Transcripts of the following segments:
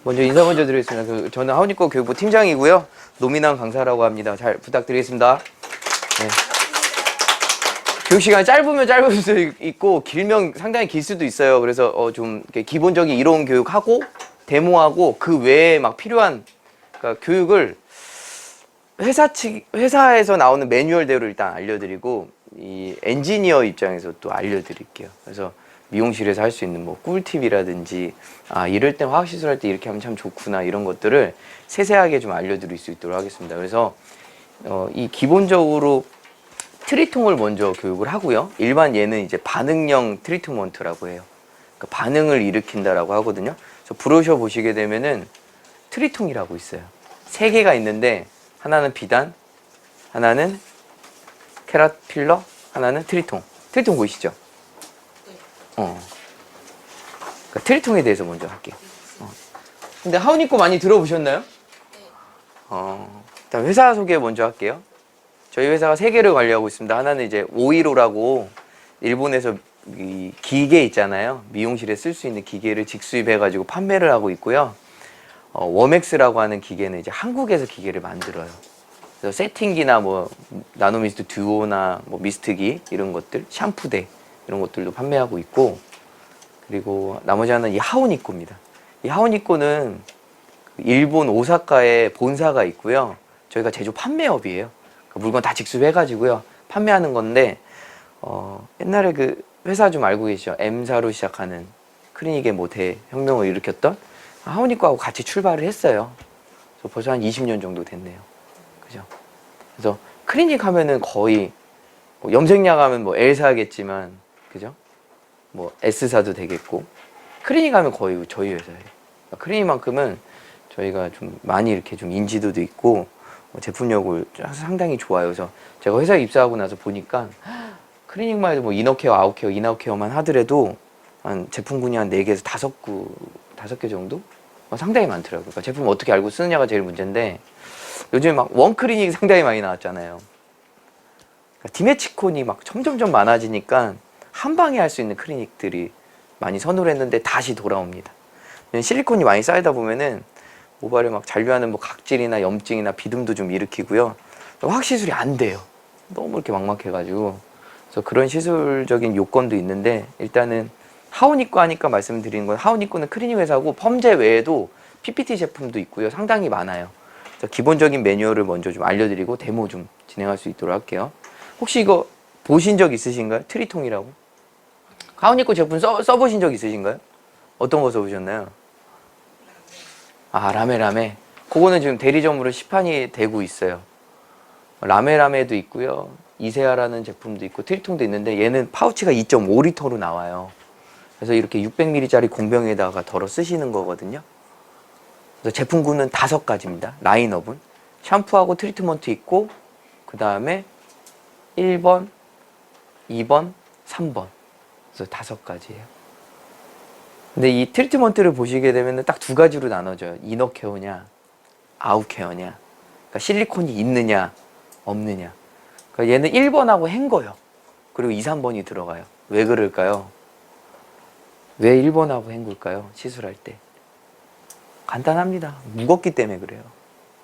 먼저 인사 먼저 드리겠습니다. 저는 하우니코 교육부 팀장이고요. 노민환 강사라고 합니다. 잘 부탁드리겠습니다. 네. 교육 시간이 짧으면 짧을 수도 있고 길면 상당히 길 수도 있어요. 그래서 좀 이렇게 기본적인 이론 교육하고 데모하고 그 외에 막 필요한 그러니까 교육을 회사에서 나오는 매뉴얼대로 일단 알려드리고 이 엔지니어 입장에서 또 알려드릴게요. 그래서 미용실에서 할 수 있는 뭐 꿀팁이라든지 이럴 땐 화학시술할 때 이렇게 하면 참 좋구나 이런 것들을 세세하게 좀 알려드릴 수 있도록 하겠습니다. 그래서 이 기본적으로 트리통을 먼저 교육을 하고요. 일반 얘는 이제 반응형 트리트먼트라고 해요. 그러니까 반응을 일으킨다라고 하거든요. 그래서 브로셔 보시게 되면은 트리통이라고 있어요. 3개가 있는데 하나는 비단, 하나는 캐라필러, 하나는 트리통. 트리통 보이시죠? 그러니까 트리통에 대해서 먼저 할게요. 근데 하우니코 많이 들어보셨나요? 일단 회사 소개 먼저 할게요. 저희 회사가 3개를 관리하고 있습니다. 하나는 이제 오이로라고 일본에서 이 기계 있잖아요. 미용실에 쓸 수 있는 기계를 직수입해가지고 판매를 하고 있고요. 워맥스라고 하는 기계는 이제 한국에서 기계를 만들어요. 그래서 세팅기나 뭐 나노미스트 듀오나 뭐 미스트기 이런 것들, 샴푸대 이런 것들도 판매하고 있고, 그리고 나머지 하나는 이 하우니코입니다. 이 하우니코는 일본 오사카에 본사가 있고요. 저희가 제조 판매업이에요. 그 물건 다 직수해가지고요 판매하는 건데 옛날에 그 회사 좀 알고 계시죠? M사로 시작하는 클리닉의 뭐 대혁명을 일으켰던 하우니코하고 같이 출발을 했어요. 그래서 벌써 한 20년 정도 됐네요. 그죠? 그래서 클리닉 하면은 거의 뭐 염색약 하면 뭐 L사겠지만 그죠? 뭐 S사도 되겠고 클리닉 하면 거의 저희 회사예요. 클리닉만큼은 저희가 좀 많이 이렇게 좀 인지도도 있고 제품력을 상당히 좋아요. 그래서 제가 회사에 입사하고 나서 보니까 클리닉만 해도 뭐 이너케어, 아웃케어, 이너케어만 하더라도 한 제품군이 한 4개에서 5개 정도? 상당히 많더라고요. 그러니까 제품 어떻게 알고 쓰느냐가 제일 문제인데 요즘에 막 원클리닉이 상당히 많이 나왔잖아요. 그러니까 디메치콘이 막 점점점 많아지니까 한 방에 할 수 있는 클리닉들이 많이 선호를 했는데 다시 돌아옵니다. 실리콘이 많이 쌓이다 보면은 모발에 막 잔류하는 뭐 각질이나 염증이나 비듬도 좀 일으키고요. 화학시술이 안 돼요. 너무 이렇게 막막해가지고. 그래서 그런 시술적인 요건도 있는데 일단은 하우니코 하니까 말씀드리는 건 하우니코는 클리닉 회사고 펌제 외에도 PPT 제품도 있고요. 상당히 많아요. 그래서 기본적인 매뉴얼을 먼저 좀 알려드리고 데모 좀 진행할 수 있도록 할게요. 혹시 이거 보신 적 있으신가요? 트리통이라고? 하우니코 제품 써보신 적 있으신가요? 어떤 거 써보셨나요? 라메라메. 그거는 지금 대리점으로 시판이 되고 있어요. 라메라메도 있고요. 이세아라는 제품도 있고 트리통도 있는데 얘는 파우치가 2.5리터로 나와요. 그래서 이렇게 600ml짜리 공병에다가 덜어 쓰시는 거거든요. 그래서 제품군은 5가지입니다. 라인업은. 샴푸하고 트리트먼트 있고 그 다음에 1번, 2번, 3번. 그래서 5가지예요. 근데 이 트리트먼트를 보시게 되면 딱 2가지로 나눠져요. 이너케어냐, 아웃케어냐. 그러니까 실리콘이 있느냐, 없느냐. 그러니까 얘는 1번하고 헹궈요. 그리고 2, 3번이 들어가요. 왜 그럴까요? 왜 1번하고 헹굴까요? 시술할 때. 간단합니다. 무겁기 때문에 그래요.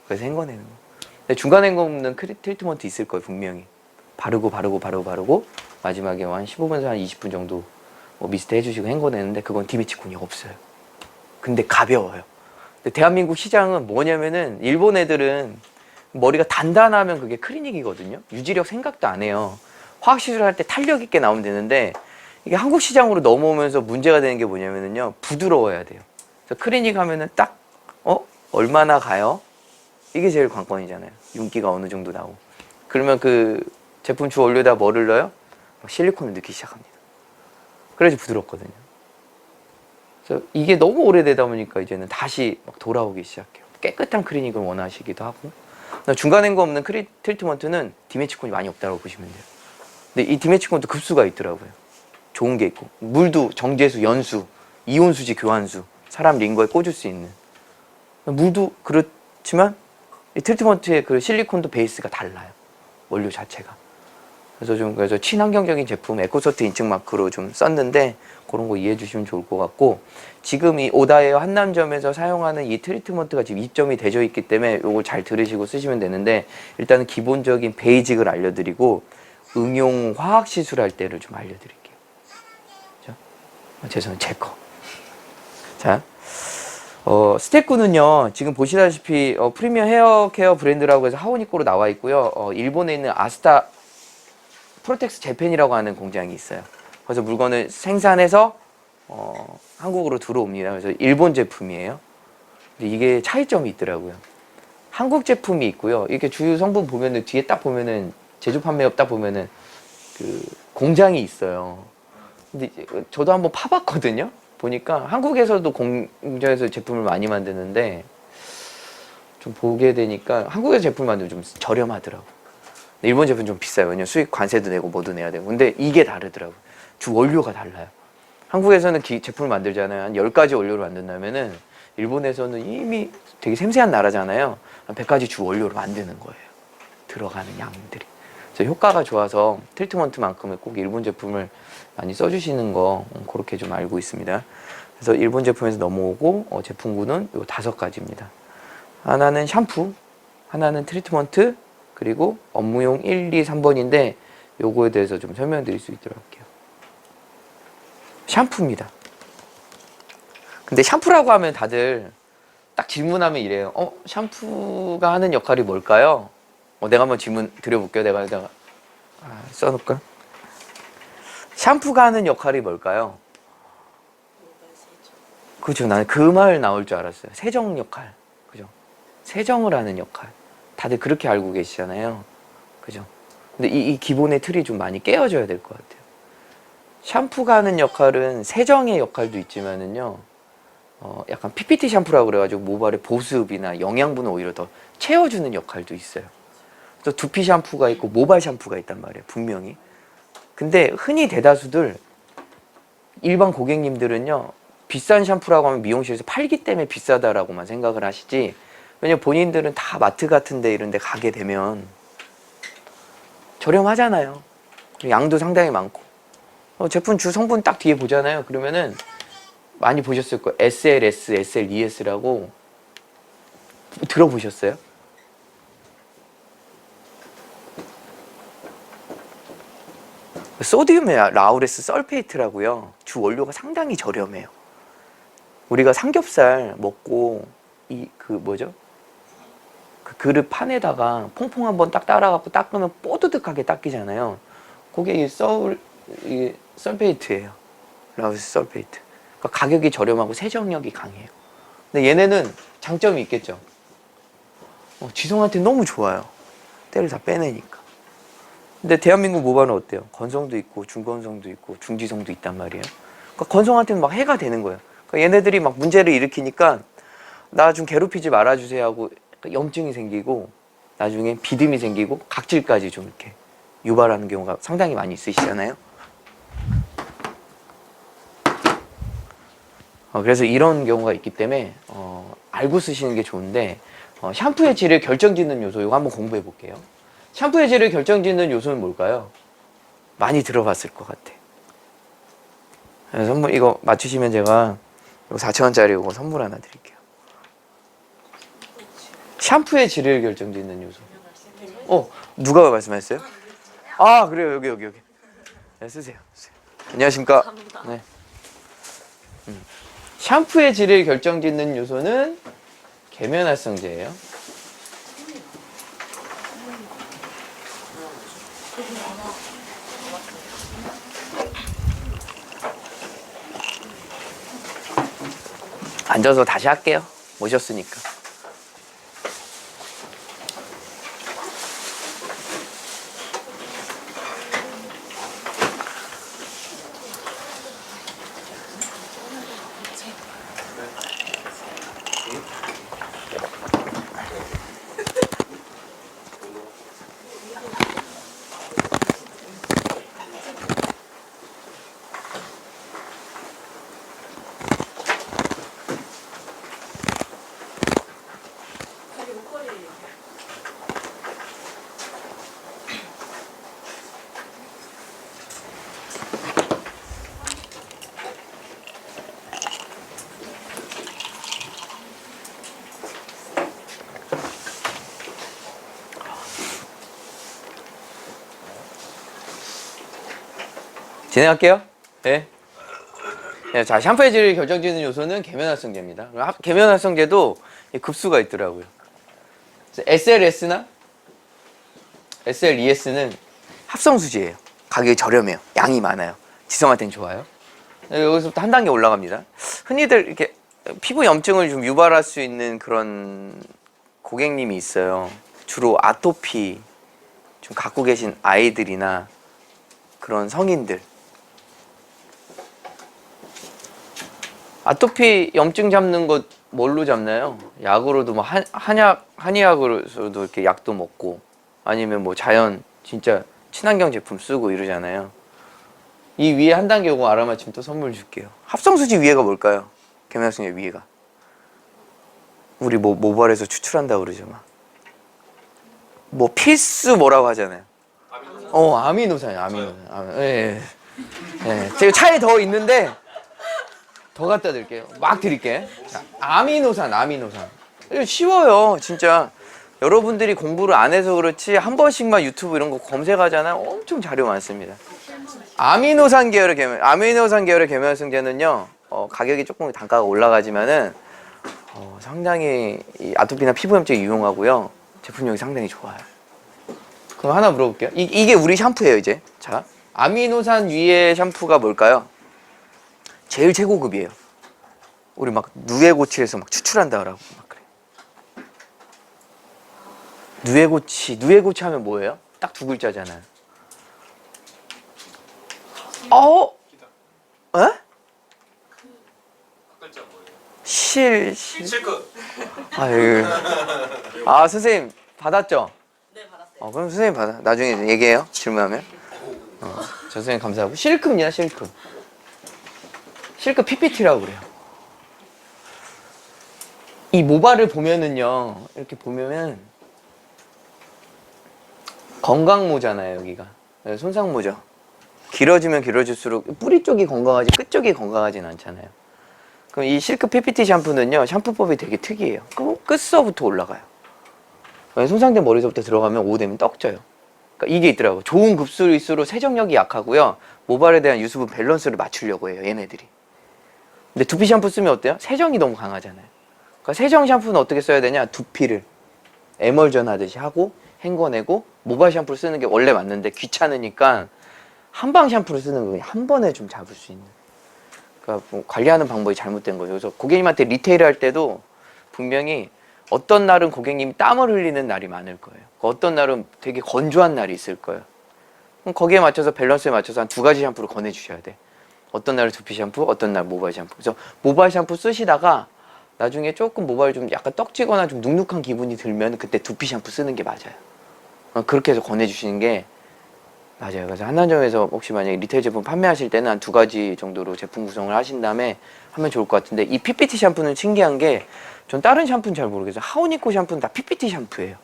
그래서 헹궈내는 거. 근데 중간에 헹궈는 트리트먼트 있을 거예요, 분명히. 바르고 마지막에 한 15분에서 한 20분 정도 미스트 해주시고 헹궈내는데 그건 디메치콘이 없어요. 근데 가벼워요. 근데 대한민국 시장은 뭐냐면은 일본 애들은 머리가 단단하면 그게 클리닉이거든요. 유지력 생각도 안 해요. 화학시술 할 때 탄력 있게 나오면 되는데 이게 한국 시장으로 넘어오면서 문제가 되는 게 뭐냐면은요. 부드러워야 돼요. 그래서 클리닉 하면은 딱 얼마나 가요? 이게 제일 관건이잖아요. 윤기가 어느 정도 나오고. 그러면 그 제품 주 원료에다 뭐를 넣어요? 실리콘을 넣기 시작합니다. 그래야지 부드럽거든요. 그래서 이게 너무 오래되다 보니까 이제는 다시 막 돌아오기 시작해요. 깨끗한 클리닉을 원하시기도 하고. 중간에 거 없는 트리트먼트는 디메치콘이 많이 없다고 보시면 돼요. 근데 이 디메치콘도 급수가 있더라고요. 좋은 게 있고. 물도 정제수, 연수, 이온수지 교환수, 사람 링거에 꽂을 수 있는. 물도 그렇지만 이 트리트먼트의 그 실리콘도 베이스가 달라요. 원료 자체가. 그래서 친환경적인 제품 에코소트 인증 마크로 좀 썼는데 그런 거 이해해 주시면 좋을 것 같고, 지금 이 오다에어 한남점에서 사용하는 이 트리트먼트가 지금 입점이 되어 있기 때문에 이걸 잘 들으시고 쓰시면 되는데, 일단은 기본적인 베이직을 알려드리고 응용 화학 시술할 때를 좀 알려드릴게요. 그죠? 죄송해요, 제 거. 자, 스테쿠는요 지금 보시다시피 프리미엄 헤어 케어 브랜드라고 해서 하오니코로 나와 있고요. 일본에 있는 아스타 프로텍스 재팬이라고 하는 공장이 있어요. 그래서 물건을 생산해서 한국으로 들어옵니다. 그래서 일본 제품이에요. 근데 이게 차이점이 있더라고요. 한국 제품이 있고요. 이렇게 주요 성분 보면은 뒤에 딱 보면은 제조 판매업 딱 보면은 그 공장이 있어요. 근데 저도 한번 파봤거든요. 보니까 한국에서도 공장에서 제품을 많이 만드는데 좀 보게 되니까 한국에서 제품을 만들면 좀 저렴하더라고. 일본 제품 좀 비싸요. 왜냐면 수입 관세도 내고 뭐도 내야 되고. 근데 이게 다르더라고. 주 원료가 달라요. 한국에서는 제품을 만들잖아요. 한 10가지 원료를 만든다면은 일본에서는 이미 되게 섬세한 나라잖아요. 한 100가지 주 원료를 만드는 거예요. 들어가는 양들이. 그래서 효과가 좋아서 트리트먼트만큼은 꼭 일본 제품을 많이 써주시는 거 그렇게 좀 알고 있습니다. 그래서 일본 제품에서 넘어오고 제품군은 요 5가지입니다. 하나는 샴푸, 하나는 트리트먼트, 그리고 업무용 1, 2, 3번인데 요거에 대해서 좀 설명드릴 수 있도록 할게요. 샴푸입니다. 근데 샴푸라고 하면 다들 딱 질문하면 이래요. 샴푸가 하는 역할이 뭘까요? 내가 한번 질문 드려볼게요. 내가 써놓을까? 샴푸가 하는 역할이 뭘까요? 그죠. 나는 그 말 나올 줄 알았어요. 세정 역할. 그죠. 세정을 하는 역할. 다들 그렇게 알고 계시잖아요. 그죠. 근데 이 기본의 틀이 좀 많이 깨어져야 될 것 같아요. 샴푸가 하는 역할은 세정의 역할도 있지만은요, 약간 PPT 샴푸라고 그래가지고 모발의 보습이나 영양분을 오히려 더 채워주는 역할도 있어요. 또 두피 샴푸가 있고 모발 샴푸가 있단 말이에요. 분명히. 근데 흔히 대다수들 일반 고객님들은요, 비싼 샴푸라고 하면 미용실에서 팔기 때문에 비싸다라고만 생각을 하시지, 왜냐면 본인들은 다 마트 같은 데 이런 데 가게 되면 저렴하잖아요. 양도 상당히 많고. 제품 주 성분 딱 뒤에 보잖아요. 그러면은 많이 보셨을 거예요. SLS, SLES라고 들어보셨어요? 소디움 라우레스 설페이트라고요. 주 원료가 상당히 저렴해요. 우리가 삼겹살 먹고 그 그릇 판에다가 퐁퐁 한번 딱 따라갖고 닦으면 뽀드득하게 닦이잖아요. 그게 이 설페이트예요. 라우레스 설페이트. 그러니까 가격이 저렴하고 세정력이 강해요. 근데 얘네는 장점이 있겠죠. 지성한테 너무 좋아요. 때를 다 빼내니까. 근데 대한민국 모발은 어때요? 건성도 있고 중건성도 있고 중지성도 있단 말이에요. 그러니까 건성한테는 막 해가 되는 거예요. 그러니까 얘네들이 막 문제를 일으키니까 나 좀 괴롭히지 말아주세요 하고 염증이 생기고 나중에 비듬이 생기고 각질까지 좀 이렇게 유발하는 경우가 상당히 많이 있으시잖아요. 그래서 이런 경우가 있기 때문에 알고 쓰시는 게 좋은데, 샴푸의 질을 결정짓는 요소 이거 한번 공부해 볼게요. 샴푸의 질을 결정짓는 요소는 뭘까요? 많이 들어봤을 것 같아. 선물 이거 맞추시면 제가 4,000원짜리 이거 선물 하나 드릴게요. 샴푸의 질을 결정짓는 요소. 누가 말씀하셨어요? 아, 그래요. 여기. 네, 쓰세요. 안녕하십니까? 네. 샴푸의 질을 결정짓는 요소는 계면활성제예요. 앉아서 다시 할게요. 모셨으니까. 진행할게요. 네. 네, 자, 샴푸의 질을 결정짓는 요소는 계면활성제입니다. 계면활성제도 급수가 있더라고요. SLS나 SLES는 합성수지예요. 가격이 저렴해요. 양이 많아요. 지성한테는 좋아요. 네, 여기서부터 한 단계 올라갑니다. 흔히들 이렇게 피부 염증을 좀 유발할 수 있는 그런 고객님이 있어요. 주로 아토피 좀 갖고 계신 아이들이나 그런 성인들. 아토피 염증 잡는 것 뭘로 잡나요? 약으로도 뭐 한의학으로도 이렇게 약도 먹고 아니면 뭐 자연 진짜 친환경 제품 쓰고 이러잖아요. 이 위에 한 단계 요거 알아맞히면 또 선물 줄게요. 합성수지 위에가 뭘까요? 계면활성제 위에가 우리 뭐 모발에서 추출한다 그러죠 막. 뭐 필수 뭐라고 하잖아요. 아미노산이요. 아미노산. 예. 예. 제가 차에 더 있는데 더 갖다 드릴게요. 막 드릴게. 자, 아미노산. 이거 쉬워요, 진짜. 여러분들이 공부를 안 해서 그렇지 한 번씩만 유튜브 이런 거 검색하잖아요. 엄청 자료 많습니다. 아미노산 계열의 계면활성제는요. 가격이 조금 단가가 올라가지만은 상당히 이 아토피나 피부염증에 유용하고요. 제품력이 상당히 좋아요. 그럼 하나 물어볼게요. 이게 우리 샴푸예요, 이제. 자, 아미노산 위의 샴푸가 뭘까요? 제일 최고급이에요. 우리 막 누에고치에서 막 추출한다라고 막 그래. 누에고치 하면 뭐예요? 딱 두 글자잖아요. 에? 실컷. 선생님 받았죠? 네, 받았어요. 그럼 선생님 받아. 나중에 얘기해요. 질문하면. 저 선생님 감사하고. 실크입니다, 실크. 실크 PPT라고 그래요. 이 모발을 보면은요, 이렇게 보면은 건강모잖아요, 여기가. 손상모죠. 길어지면 길어질수록 뿌리 쪽이 건강하지 끝 쪽이 건강하진 않잖아요. 그럼 이 실크 PPT 샴푸는요, 샴푸법이 되게 특이해요. 끝서부터 올라가요. 손상된 머리서부터 들어가면 오후 되면 떡져요. 그러니까 이게 있더라고요. 좋은 급수일수록 세정력이 약하고요, 모발에 대한 유수분 밸런스를 맞추려고 해요, 얘네들이. 근데 두피 샴푸 쓰면 어때요? 세정이 너무 강하잖아요. 그러니까 세정 샴푸는 어떻게 써야 되냐? 두피를 에멀전 하듯이 하고 헹궈내고, 모발 샴푸를 쓰는 게 원래 맞는데 귀찮으니까 한방 샴푸를 쓰는 거예요. 한 번에 좀 잡을 수 있는. 그러니까 뭐 관리하는 방법이 잘못된 거죠. 그래서 고객님한테 리테일 할 때도 분명히 어떤 날은 고객님이 땀을 흘리는 날이 많을 거예요. 어떤 날은 되게 건조한 날이 있을 거예요. 그럼 거기에 맞춰서 밸런스에 맞춰서 한 두 가지 샴푸를 권해주셔야 돼. 어떤 날은 두피 샴푸, 어떤 날 모발 샴푸. 그래서 모발 샴푸 쓰시다가 나중에 조금 모발이 좀 약간 떡지거나 좀 눅눅한 기분이 들면 그때 두피 샴푸 쓰는 게 맞아요. 그렇게 해서 권해주시는 게 맞아요. 그래서 한남점에서 혹시 만약에 리테일 제품 판매하실 때는 한 두 가지 정도로 제품 구성을 하신 다음에 하면 좋을 것 같은데, 이 PPT 샴푸는 신기한 게 전 다른 샴푸는 잘 모르겠어요. 하우니코 샴푸는 다 PPT 샴푸예요.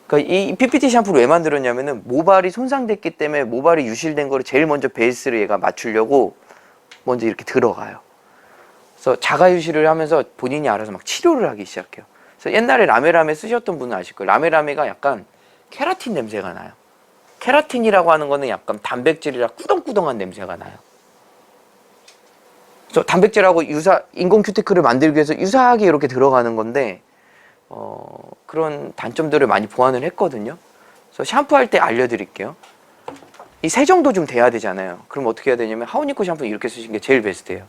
그러니까 이 PPT 샴푸를 왜 만들었냐면은 모발이 손상됐기 때문에 모발이 유실된 거를 제일 먼저 베이스를 얘가 맞추려고 먼저 이렇게 들어가요. 그래서 자가 유실을 하면서 본인이 알아서 막 치료를 하기 시작해요. 그래서 옛날에 라메라메 쓰셨던 분은 아실 거예요. 라메라메가 약간 케라틴 냄새가 나요. 케라틴이라고 하는 거는 약간 단백질이라 꾸덩꾸덩한 냄새가 나요. 그래서 단백질하고 인공 큐티클을 만들기 위해서 유사하게 이렇게 들어가는 건데, 그런 단점들을 많이 보완을 했거든요. 그래서 샴푸할 때 알려드릴게요. 이 세정도 좀 돼야 되잖아요. 그럼 어떻게 해야 되냐면 하우니코 샴푸 이렇게 쓰시는 게 제일 베스트예요.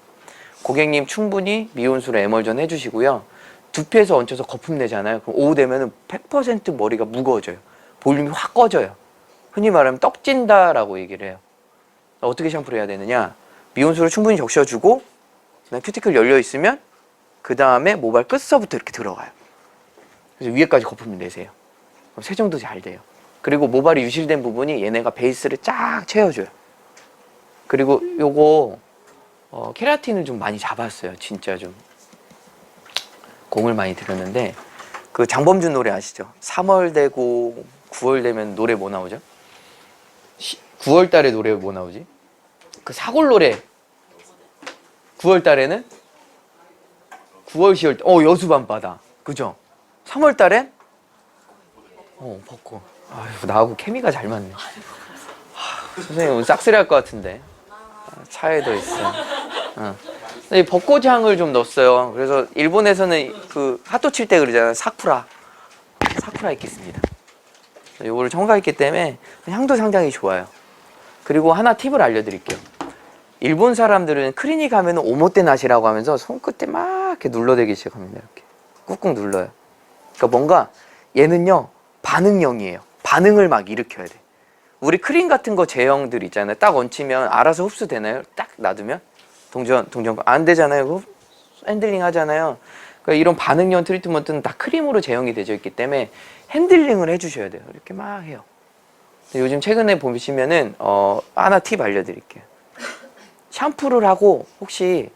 고객님 충분히 미온수로 에멀전 해주시고요. 두피에서 얹혀서 거품 내잖아요. 그럼 오후 되면 100% 머리가 무거워져요. 볼륨이 확 꺼져요. 흔히 말하면 떡진다라고 얘기를 해요. 어떻게 샴푸를 해야 되느냐? 미온수를 충분히 적셔주고 그다음 큐티클 열려 있으면 그 다음에 모발 끝서부터 이렇게 들어가요. 그래서 위에까지 거품을 내세요. 그럼 세정도 잘 돼요. 그리고 모발이 유실된 부분이 얘네가 베이스를 쫙 채워줘요. 그리고 요거 케라틴을 좀 많이 잡았어요. 진짜 좀 공을 많이 들였는데, 그 장범준 노래 아시죠? 3월 되고 9월 되면 노래 뭐 나오죠? 9월 달에 노래 뭐 나오지? 그 사골 노래. 9월 달에는 9월 10월 여수 밤바다. 그죠? 3월 달엔 벚꽃. 아유, 나하고 케미가 잘 맞네. 선생님 오늘 싹쓸이 할 것 같은데. 차에 더 있어. 이 벚꽃향을 좀 넣었어요. 그래서 일본에서는 그 핫도 칠 때 그러잖아요. 사쿠라 있겠습니다. 요거를 첨가했기 때문에 향도 상당히 좋아요. 그리고 하나 팁을 알려드릴게요. 일본 사람들은 크리닉 하면 오모테나시라고 하면서 손끝에 막 이렇게 눌러대기 시작합니다. 이렇게 꾹꾹 눌러요. 그러니까 뭔가 얘는요 반응형이에요. 반응을 막 일으켜야 돼. 우리 크림 같은 거 제형들 있잖아요. 딱 얹히면 알아서 흡수되나요? 딱 놔두면 동전 안 되잖아요. 핸들링 하잖아요. 그러니까 이런 반응형 트리트먼트는 다 크림으로 제형이 되어 있기 때문에 핸들링을 해주셔야 돼요. 이렇게 막 해요. 요즘 최근에 보시면은 하나 팁 알려드릴게요. 샴푸를 하고 혹시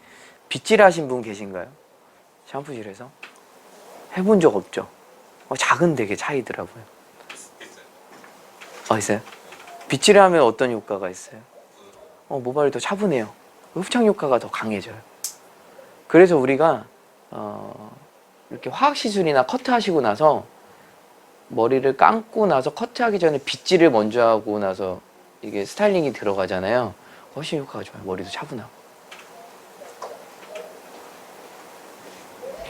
빗질 하신 분 계신가요? 샴푸실에서? 해본 적 없죠? 작은 되게 차이더라고요. 있어요? 빗질을 하면 어떤 효과가 있어요? 모발이 더 차분해요. 흡착 효과가 더 강해져요. 그래서 우리가 이렇게 화학시술이나 커트하시고 나서 머리를 감고 나서 커트하기 전에 빗질을 먼저 하고 나서 이게 스타일링이 들어가잖아요. 훨씬 효과가 좋아요. 머리도 차분하고.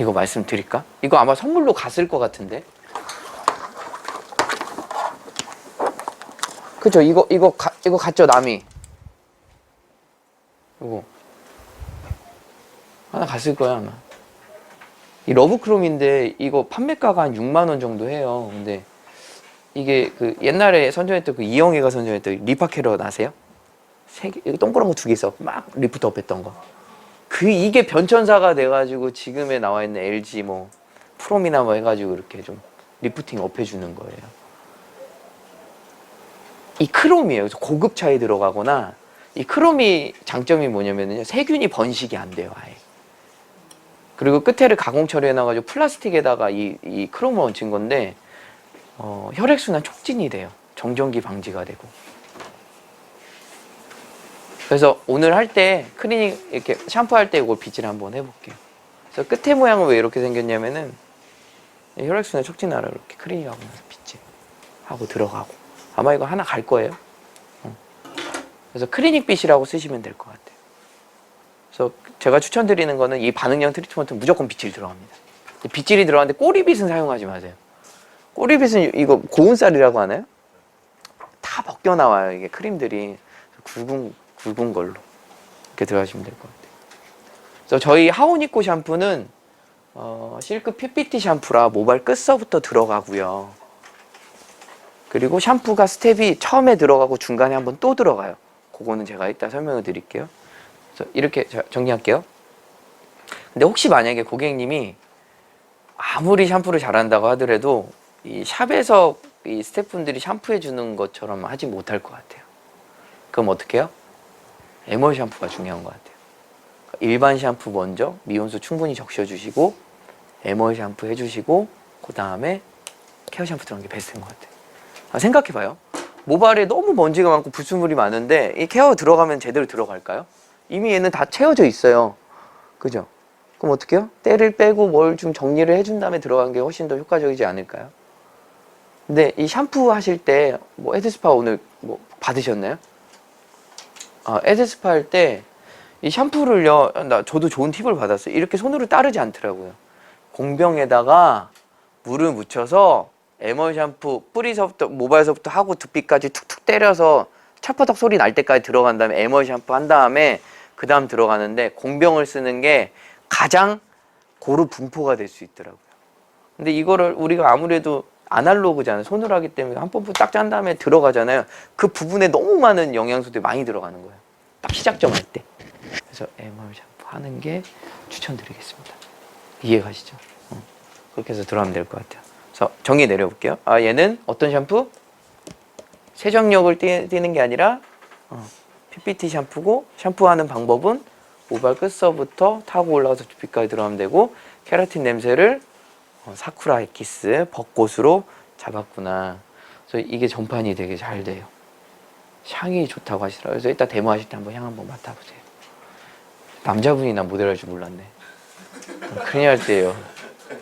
이거 말씀드릴까? 이거 아마 선물로 갔을 것 같은데. 그쵸? 이거 갔죠, 남이. 이거 하나 갔을 거야 아마. 이 러브크롬인데 이거 판매가가 한 6만 원 정도 해요. 근데 이게 그 옛날에 선전했던 그 이영애가 선전했던 리파 캐럿 아세요? 동그란 거 2개 있어. 막 리프트 업했던 거. 이게 변천사가 돼가지고 지금에 나와 있는 LG 뭐 프롬이나 뭐 해가지고 이렇게 좀 리프팅 업해주는 거예요. 이 크롬이에요. 그래서 고급 차에 들어가거나 이 크롬이 장점이 뭐냐면요. 세균이 번식이 안 돼요, 아예. 그리고 끝에를 가공 처리해놔가지고 플라스틱에다가 이 크롬을 얹힌 건데 혈액순환 촉진이 돼요. 정전기 방지가 되고. 그래서 오늘 할 때 클리닉 이렇게 샴푸할 때 이걸 빗질 한번 해볼게요. 그래서 끝에 모양은 왜 이렇게 생겼냐면은 혈액순환 촉진하라 이렇게 클리닉하고 나서 빗질 하고 들어가고 아마 이거 하나 갈 거예요. 그래서 클리닉 빗이라고 쓰시면 될 것 같아요. 그래서 제가 추천드리는 거는 이 반응형 트리트먼트는 무조건 빗질 들어갑니다. 빗질이 들어가는데 꼬리빗은 사용하지 마세요. 꼬리빗은 이거 고운살이라고 하나요? 다 벗겨 나와요. 이게 크림들이 굵은 걸로 이렇게 들어가시면 될 것 같아요. 그래서 저희 하오니코 샴푸는 실크 PPT 샴푸라 모발 끝서부터 들어가고요. 그리고 샴푸가 스텝이 처음에 들어가고 중간에 한번 또 들어가요. 그거는 제가 이따 설명을 드릴게요. 그래서 이렇게 정리할게요. 근데 혹시 만약에 고객님이 아무리 샴푸를 잘한다고 하더라도 이 샵에서 이 스태프분들이 샴푸해 주는 것처럼 하지 못할 것 같아요. 그럼 어떻게 해요? 에멀 샴푸가 중요한 것 같아요. 일반 샴푸 먼저 미온수 충분히 적셔주시고 에멀 샴푸 해주시고 그 다음에 케어 샴푸 들어간 게 베스트인 것 같아요. 생각해봐요. 모발에 너무 먼지가 많고 불순물이 많은데 이 케어 들어가면 제대로 들어갈까요? 이미 얘는 다 채워져 있어요. 그죠? 그럼 어떻게 해요? 때를 빼고 뭘 좀 정리를 해준 다음에 들어간 게 훨씬 더 효과적이지 않을까요? 근데 이 샴푸 하실 때 뭐 헤드스파 오늘 뭐 받으셨나요? 헤드스파 할 때 이 샴푸를요, 저도 좋은 팁을 받았어요. 이렇게 손으로 따르지 않더라고요. 공병에다가 물을 묻혀서 에멀 샴푸 뿌리서부터 모발서부터 하고 두피까지 툭툭 때려서 찰퍼덕 소리 날 때까지 들어간 다음에 에멀 샴푸 한 다음에 그 다음 들어가는데 공병을 쓰는 게 가장 고루 분포가 될 수 있더라고요. 근데 이거를 우리가 아무래도 아날로그잖아요. 손으로 하기 때문에 한 펌프 딱 짠 다음에 들어가잖아요. 그 부분에 너무 많은 영양소들이 많이 들어가는 거예요. 딱 시작점 할 때. 그래서 에멀 샴푸 하는 게 추천드리겠습니다. 이해가시죠? 그렇게 해서 들어가면 될 것 같아요. 그래서 정리 내려볼게요. 얘는 어떤 샴푸? 세정력을 띄는 게 아니라 PPT 샴푸고 샴푸하는 방법은 모발 끝서부터 타고 올라가서 두피까지 들어가면 되고 케라틴 냄새를 사쿠라 에키스, 벚꽃으로 잡았구나. 그래서 이게 전판이 되게 잘 돼요. 향이 좋다고 하시더라고요. 그래서 이따 데모하실 때 한번 향 한번 맡아보세요. 남자분이나 모델 할 줄 몰랐네. 큰일 날 때예요.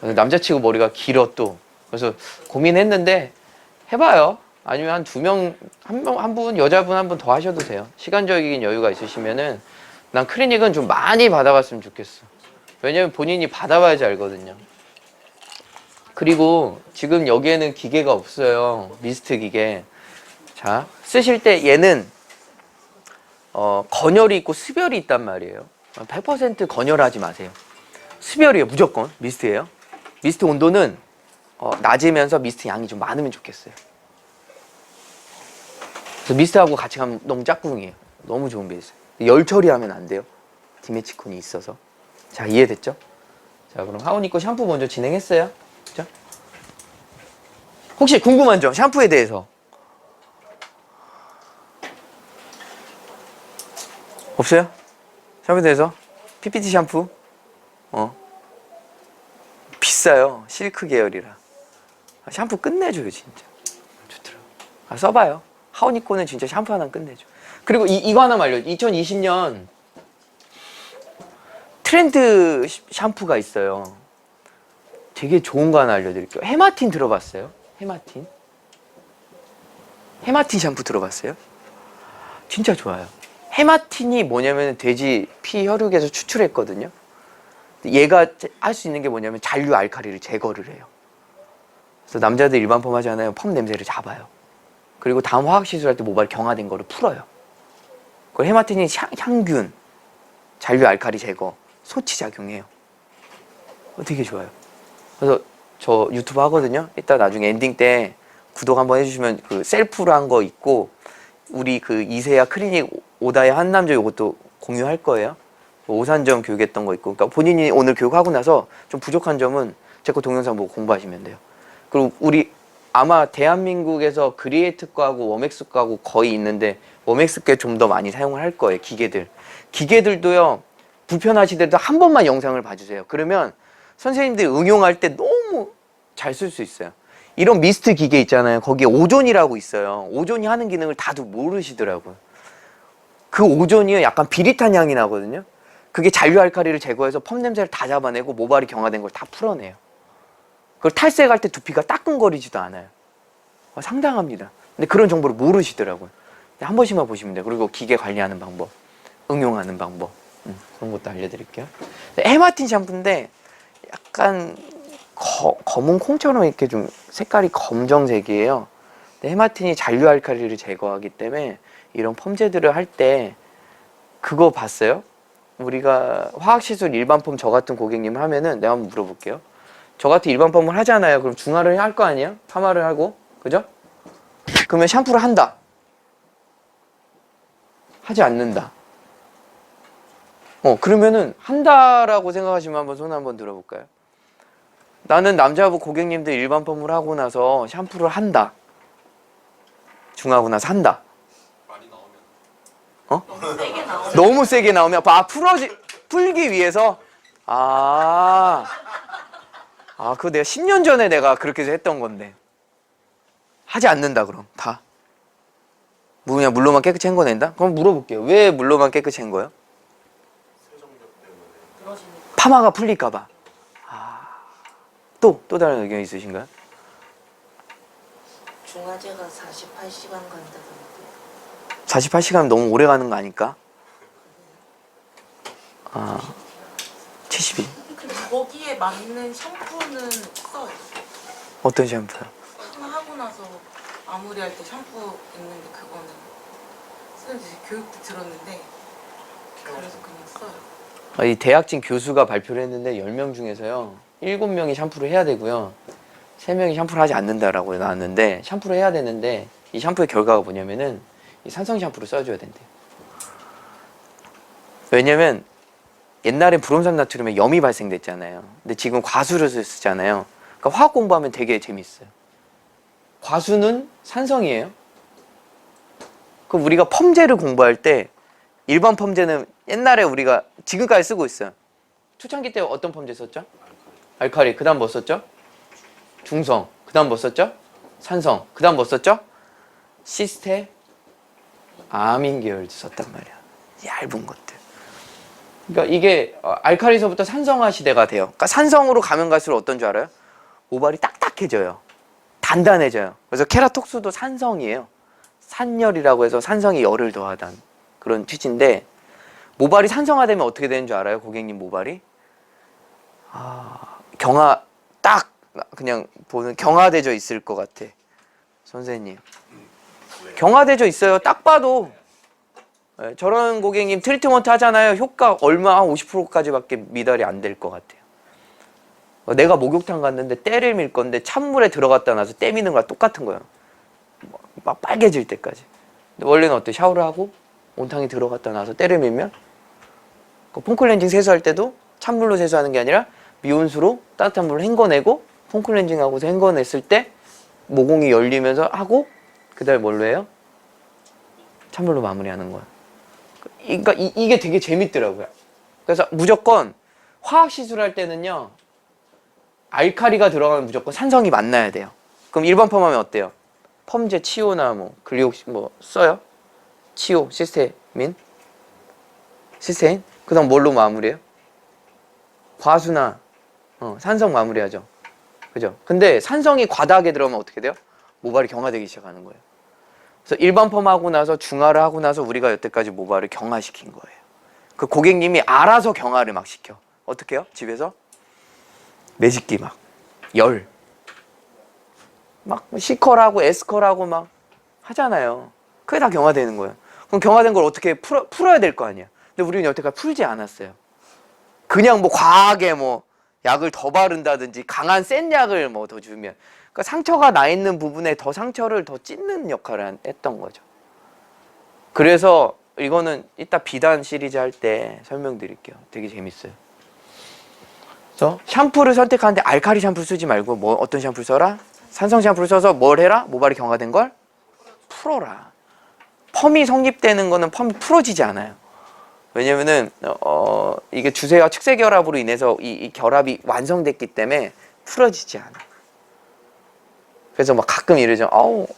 남자치고 머리가 길어 또. 그래서 고민했는데 해봐요. 아니면 한 2명, 한 분, 여자분 한 분 더 하셔도 돼요. 시간적인 여유가 있으시면은 난 클리닉은 좀 많이 받아봤으면 좋겠어. 왜냐면 본인이 받아봐야지 알거든요. 그리고 지금 여기에는 기계가 없어요. 미스트 기계. 자, 쓰실 때 얘는 건열이 있고 수별이 있단 말이에요. 100% 건열하지 마세요. 수별이에요. 무조건 미스트예요. 미스트 온도는 낮으면서 미스트 양이 좀 많으면 좋겠어요. 그래서 미스트하고 같이 가면 너무 짝꿍이에요. 너무 좋은 베이스. 열 처리하면 안 돼요. 디메치콘이 있어서. 자, 이해됐죠? 자, 그럼 하온이 거 샴푸 먼저 진행했어요. 그죠? 혹시 궁금한 점 샴푸에 대해서 없어요? 샴푸에 대해서? PPT 샴푸? 비싸요. 실크 계열이라. 샴푸 끝내줘요, 진짜. 좋더라고. 써봐요. 하온이 거는 진짜 샴푸 하나 끝내줘. 그리고 이거 하나 말려. 2020년 트렌드 샴푸가 있어요. 되게 좋은 거 하나 알려드릴게요. 헤마틴 들어봤어요? 헤마틴? 헤마틴 샴푸 들어봤어요? 진짜 좋아요. 헤마틴이 뭐냐면 돼지 피 혈육에서 추출했거든요. 얘가 할 수 있는 게 뭐냐면 잔류 알칼리를 제거를 해요. 그래서 남자들 일반 펌 하잖아요. 펌 냄새를 잡아요. 그리고 다음 화학 시술할 때 모발 경화된 거를 풀어요. 그 헤마틴이 향균, 잔류 알칼리 제거, 소치 작용해요. 되게 좋아요. 그래서 저 유튜브 하거든요. 이따 나중에 엔딩 때 구독 한번 해주시면 그 셀프로 한 거 있고 우리 그 이세아 클리닉 오다의 한남자 이것도 공유할 거예요. 오산점 교육했던 거 있고, 그러니까 본인이 오늘 교육하고 나서 좀 부족한 점은 제 거 동영상 보고 공부하시면 돼요. 그리고 우리 아마 대한민국에서 그리에이트 거하고 워맥스 거하고 거의 있는데 워맥스 게 좀 더 많이 사용을 할 거예요. 기계들도요. 불편하시더라도 한 번만 영상을 봐주세요. 그러면 선생님들이 응용할 때 너무 잘 쓸 수 있어요. 이런 미스트 기계 있잖아요. 거기에 오존이라고 있어요. 오존이 하는 기능을 다들 모르시더라고요. 그 오존이 약간 비릿한 향이 나거든요. 그게 잔류 알칼리를 제거해서 펌 냄새를 다 잡아내고 모발이 경화된 걸 다 풀어내요. 그걸 탈색할 때 두피가 따끔거리지도 않아요. 상당합니다. 근데 그런 정보를 모르시더라고요. 한 번씩만 보시면 돼요. 그리고 기계 관리하는 방법, 응용하는 방법, 그런 것도 알려드릴게요. 헤마틴 샴푸인데 약간 검은 콩처럼 이렇게 좀 색깔이 검정색이에요. 근데 헤마틴이 잔류 알칼리를 제거하기 때문에 이런 펌제들을 할 때 그거 봤어요? 우리가 화학시술 일반 펌 저 같은 고객님 하면은 내가 한번 물어볼게요. 저 같은 일반 펌을 하잖아요. 그럼 중화를 할 거 아니에요? 파마를 하고, 그죠? 그러면 샴푸를 한다. 하지 않는다. 그러면은 한다라고 생각하시면 한번 손 한번 들어볼까요? 나는 남자부 고객님들 일반 펌을 하고 나서 샴푸를 한다. 중하고 나서 한다. 많이 나오면 너무 세게 나오면 너무 세게 나오면 풀기 위해서 그거 내가 10년 전에 내가 그렇게 했던 건데 하지 않는다. 그럼 다 그냥 물로만 깨끗이 헹궈낸다? 그럼 물어볼게요. 왜 물로만 깨끗이 헹궈요? 세정력 때문에 그러시니까 파마가 풀릴까봐. 또 다른 의견 있으신가요? 중화제가 48시간 간다던데 48시간 너무 오래 가는 거 아닐까? 72. 근데 거기에 맞는 샴푸는 써요. 어떤 샴푸요? 하고 나서 마무리할 때 샴푸 있는데 그거는 쓰는지 교육도 들었는데 그래서 그냥 써요. 이 대학진 교수가 발표를 했는데 10명 중에서요 7명이 샴푸를 해야 되고요 3명이 샴푸를 하지 않는다라고 나왔는데 샴푸를 해야 되는데 이 샴푸의 결과가 뭐냐면은 이 산성 샴푸를 써줘야 된대요. 왜냐면 옛날엔 브롬산 나트륨에 염이 발생됐잖아요. 근데 지금 과수를 쓰잖아요. 그러니까 화학 공부하면 되게 재밌어요. 과수는 산성이에요. 그럼 우리가 펌제를 공부할 때 일반 펌제는 옛날에 우리가 지금까지 쓰고 있어요. 초창기 때 어떤 펌제 썼죠? 알칼리. 그 다음 뭐 썼죠? 중성. 그 다음 뭐 썼죠? 산성. 그 다음 뭐 썼죠? 시스테 아민 계열 썼단 말이야. 얇은 것들. 그러니까 이게 알칼리서부터 산성화 시대가 돼요. 그러니까 산성으로 가면 갈수록 어떤 줄 알아요? 모발이 딱딱해져요. 단단해져요. 그래서 케라톡스도 산성이에요. 산열이라고 해서 산성이 열을 더하다는 그런 취지인데, 모발이 산성화되면 어떻게 되는 줄 알아요? 고객님 모발이? 경화, 딱 그냥 보는 경화되져 있을 것 같아. 선생님. 경화되져 있어요. 딱 봐도. 네, 저런 고객님 트리트먼트 하잖아요. 효과 얼마, 한 50%까지밖에 미달이 안 될 것 같아요. 내가 목욕탕 갔는데 때를 밀 건데 찬물에 들어갔다 나서 때 미는 거랑 똑같은 거예요. 막 빨개질 때까지. 근데 원래는 어때? 샤워를 하고 온탕에 들어갔다 나서 때를 밀면 폼클렌징 세수할 때도 찬물로 세수하는 게 아니라 미온수로 따뜻한 물로 헹궈내고 폼클렌징하고서 헹궈냈을 때 모공이 열리면서 하고 그 다음에 뭘로 해요? 찬물로 마무리하는 거야. 그러니까 이게 되게 재밌더라고요. 그래서 무조건 화학시술할 때는요, 알카리가 들어가면 무조건 산성이 만나야 돼요. 그럼 1번 펌하면 어때요? 펌제 치오나 뭐 글리옥시 뭐 써요? 치오, 시스테인? 그 다음 뭘로 마무리해요? 과수나 산성 마무리하죠. 그죠? 근데 산성이 과다하게 들어가면 어떻게 돼요? 모발이 경화되기 시작하는 거예요. 그래서 일반 펌하고 나서 중화를 하고 나서 우리가 여태까지 모발을 경화시킨 거예요. 그 고객님이 알아서 경화를 막 시켜. 어떻게 해요? 집에서? 매직기 막 열 막 C컬하고 S컬하고 막 하잖아요. 그게 다 경화되는 거예요. 그럼 경화된 걸 어떻게 풀어야 될 거 아니야. 근데 우리는 여태까지 풀지 않았어요. 그냥 뭐 과하게 뭐 약을 더 바른다든지 강한 센 약을 뭐 더 주면, 그러니까 상처가 나 있는 부분에 더 상처를 더 찢는 역할을 했던 거죠. 그래서 이거는 이따 비단 시리즈 할 때 설명드릴게요. 되게 재밌어요. 그래서 샴푸를 선택하는데 알칼리 샴푸 쓰지 말고 뭐 어떤 샴푸를 써라? 산성 샴푸를 써서 뭘 해라? 모발이 경화된 걸 풀어라. 펌이 성립되는 거는 펌이 풀어지지 않아요. 왜냐면은 이게 주세와 측세 결합으로 인해서 이 결합이 완성됐기 때문에 풀어지지 않아. 그래서 막 가끔 이러죠.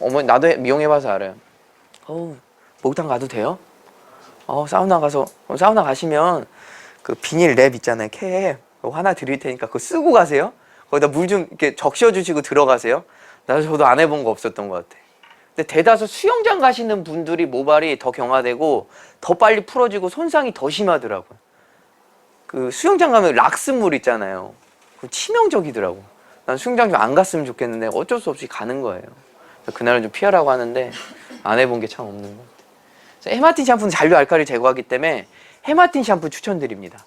어머니 나도 미용해봐서 알아요. 목욕탕 가도 돼요? 사우나 가시면 그 비닐 랩 있잖아요. 캡 그거 하나 드릴 테니까 그거 쓰고 가세요. 거기다 물 좀 이렇게 적셔주시고 들어가세요. 저도 안 해본 거 없었던 것 같아. 근데 대다수 수영장 가시는 분들이 모발이 더 경화되고 더 빨리 풀어지고 손상이 더 심하더라고요. 그 수영장 가면 락스물 있잖아요. 그거 치명적이더라고. 난 수영장 좀 안 갔으면 좋겠는데 어쩔 수 없이 가는 거예요. 그날은 좀 피하라고 하는데 안 해본 게 참 없는 것 같아요. 헤마틴 샴푸는 잔류 알칼리를 제거하기 때문에 헤마틴 샴푸 추천드립니다.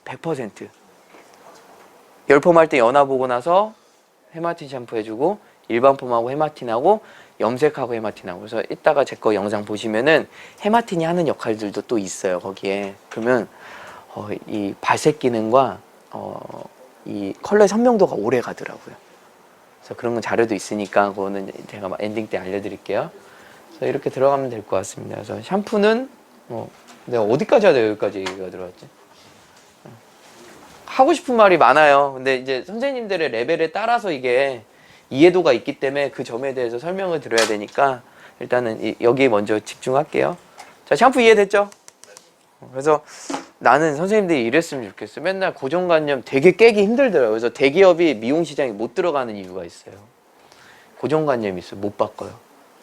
100%. 열펌할 때 연화 보고 나서 헤마틴 샴푸 해주고 일반 펌하고 헤마틴하고 염색하고 헤마틴하고. 그래서 이따가 제 거 영상 보시면은 헤마틴이 하는 역할들도 또 있어요 거기에. 그러면 이 발색 기능과 이 컬러의 선명도가 오래 가더라고요. 그래서 그런 건 자료도 있으니까 그거는 제가 엔딩 때 알려드릴게요. 그래서 이렇게 들어가면 될 것 같습니다. 그래서 샴푸는 내가 어디까지 하다 여기까지 얘기가 들어왔지? 하고 싶은 말이 많아요. 근데 이제 선생님들의 레벨에 따라서 이게 이해도가 있기 때문에 그 점에 대해서 설명을 드려야 되니까 일단은 여기에 먼저 집중할게요. 자, 샴푸 이해됐죠? 그래서 나는 선생님들이 이랬으면 좋겠어. 맨날 고정관념 되게 깨기 힘들더라고요. 그래서 대기업이 미용 시장에 못 들어가는 이유가 있어요. 고정관념이 있어요. 못 바꿔요.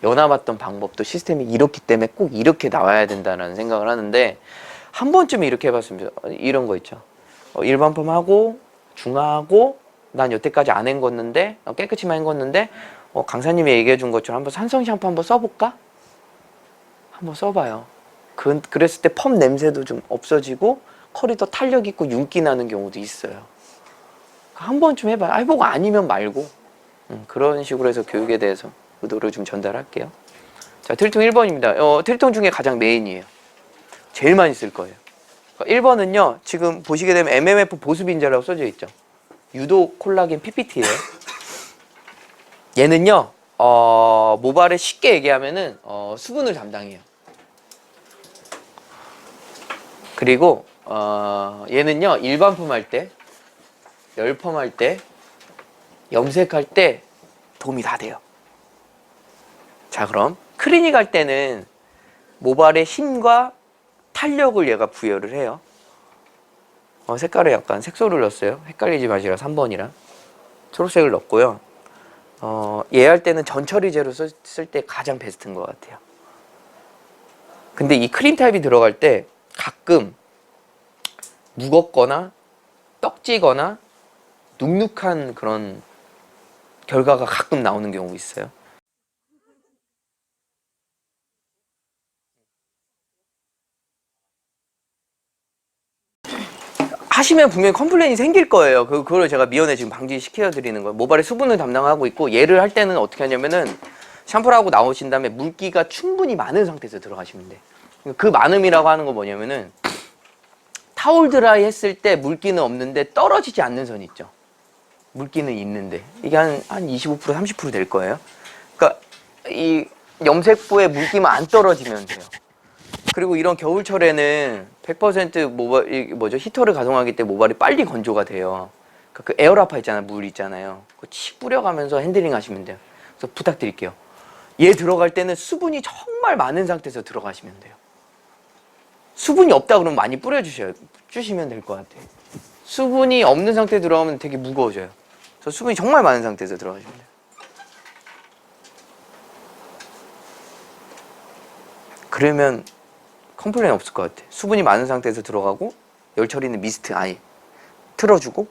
연화봤던 방법도 시스템이 이렇기 때문에 꼭 이렇게 나와야 된다는 생각을 하는데, 한 번쯤 이렇게 해봤으면 이런 거 있죠. 일반 펌하고 중화하고 난 여태까지 안 헹궜는데 깨끗이만 헹궜는데 강사님이 얘기해 준 것처럼 한번 산성 샴푸 한번 써볼까? 한번 써봐요. 그랬을 때 펌 냄새도 좀 없어지고 컬이 더 탄력 있고 윤기 나는 경우도 있어요. 한 번쯤 해봐요. 해보고 아니면 말고. 그런 식으로 해서 교육에 대해서 의도를 좀 전달할게요. 자, 트리통 1번입니다. 트리통 중에 가장 메인이에요. 제일 많이 쓸 거예요. 1번은요, 지금 보시게 되면 MMF 보습인자라고 써져 있죠. 유도 콜라겐 PPT예요. 얘는요, 모발에 쉽게 얘기하면은 수분을 담당해요. 그리고 얘는요, 일반 펌할 때, 열펌할 때, 염색할 때 도움이 다 돼요. 자, 그럼 클리닉 할 때는 모발의 힘과 탄력을 얘가 부여를 해요. 색깔에 약간 색소를 넣었어요. 헷갈리지 마시라 3번이랑 초록색을 넣었고요. 예할 때는 전처리제로 쓸 때 가장 베스트인 것 같아요. 근데 이 크림 타입이 들어갈 때 가끔 무겁거나 떡지거나 눅눅한 그런 결과가 가끔 나오는 경우 있어요. 하시면 분명히 컴플레인이 생길 거예요. 그걸 제가 미연에 지금 방지시켜 드리는 거예요. 모발의 수분을 담당하고 있고, 얘를 할 때는 어떻게 하냐면은 샴푸를 하고 나오신 다음에 물기가 충분히 많은 상태에서 들어가시면 돼. 그 많음이라고 하는 건 뭐냐면은 타올 드라이 했을 때 물기는 없는데 떨어지지 않는 선 있죠. 물기는 있는데 이게 한 25% 30% 될 거예요. 그러니까 이 염색부에 물기만 안 떨어지면 돼요. 그리고 이런 겨울철에는 100% 모발 히터를 가동하기 때문에 모발이 빨리 건조가 돼요. 그러니까 그 에어라파 있잖아요, 물 있잖아요. 그거 칙 뿌려가면서 핸들링 하시면 돼요. 그래서 부탁드릴게요. 얘 들어갈 때는 수분이 정말 많은 상태에서 들어가시면 돼요. 수분이 없다 그러면 많이 주시면 될 것 같아요. 수분이 없는 상태에 들어가면 되게 무거워져요. 그래서 수분이 정말 많은 상태에서 들어가시면 돼요. 그러면 컴플레인 없을 것 같아. 수분이 많은 상태에서 들어가고 열 처리는 미스트 아예 틀어주고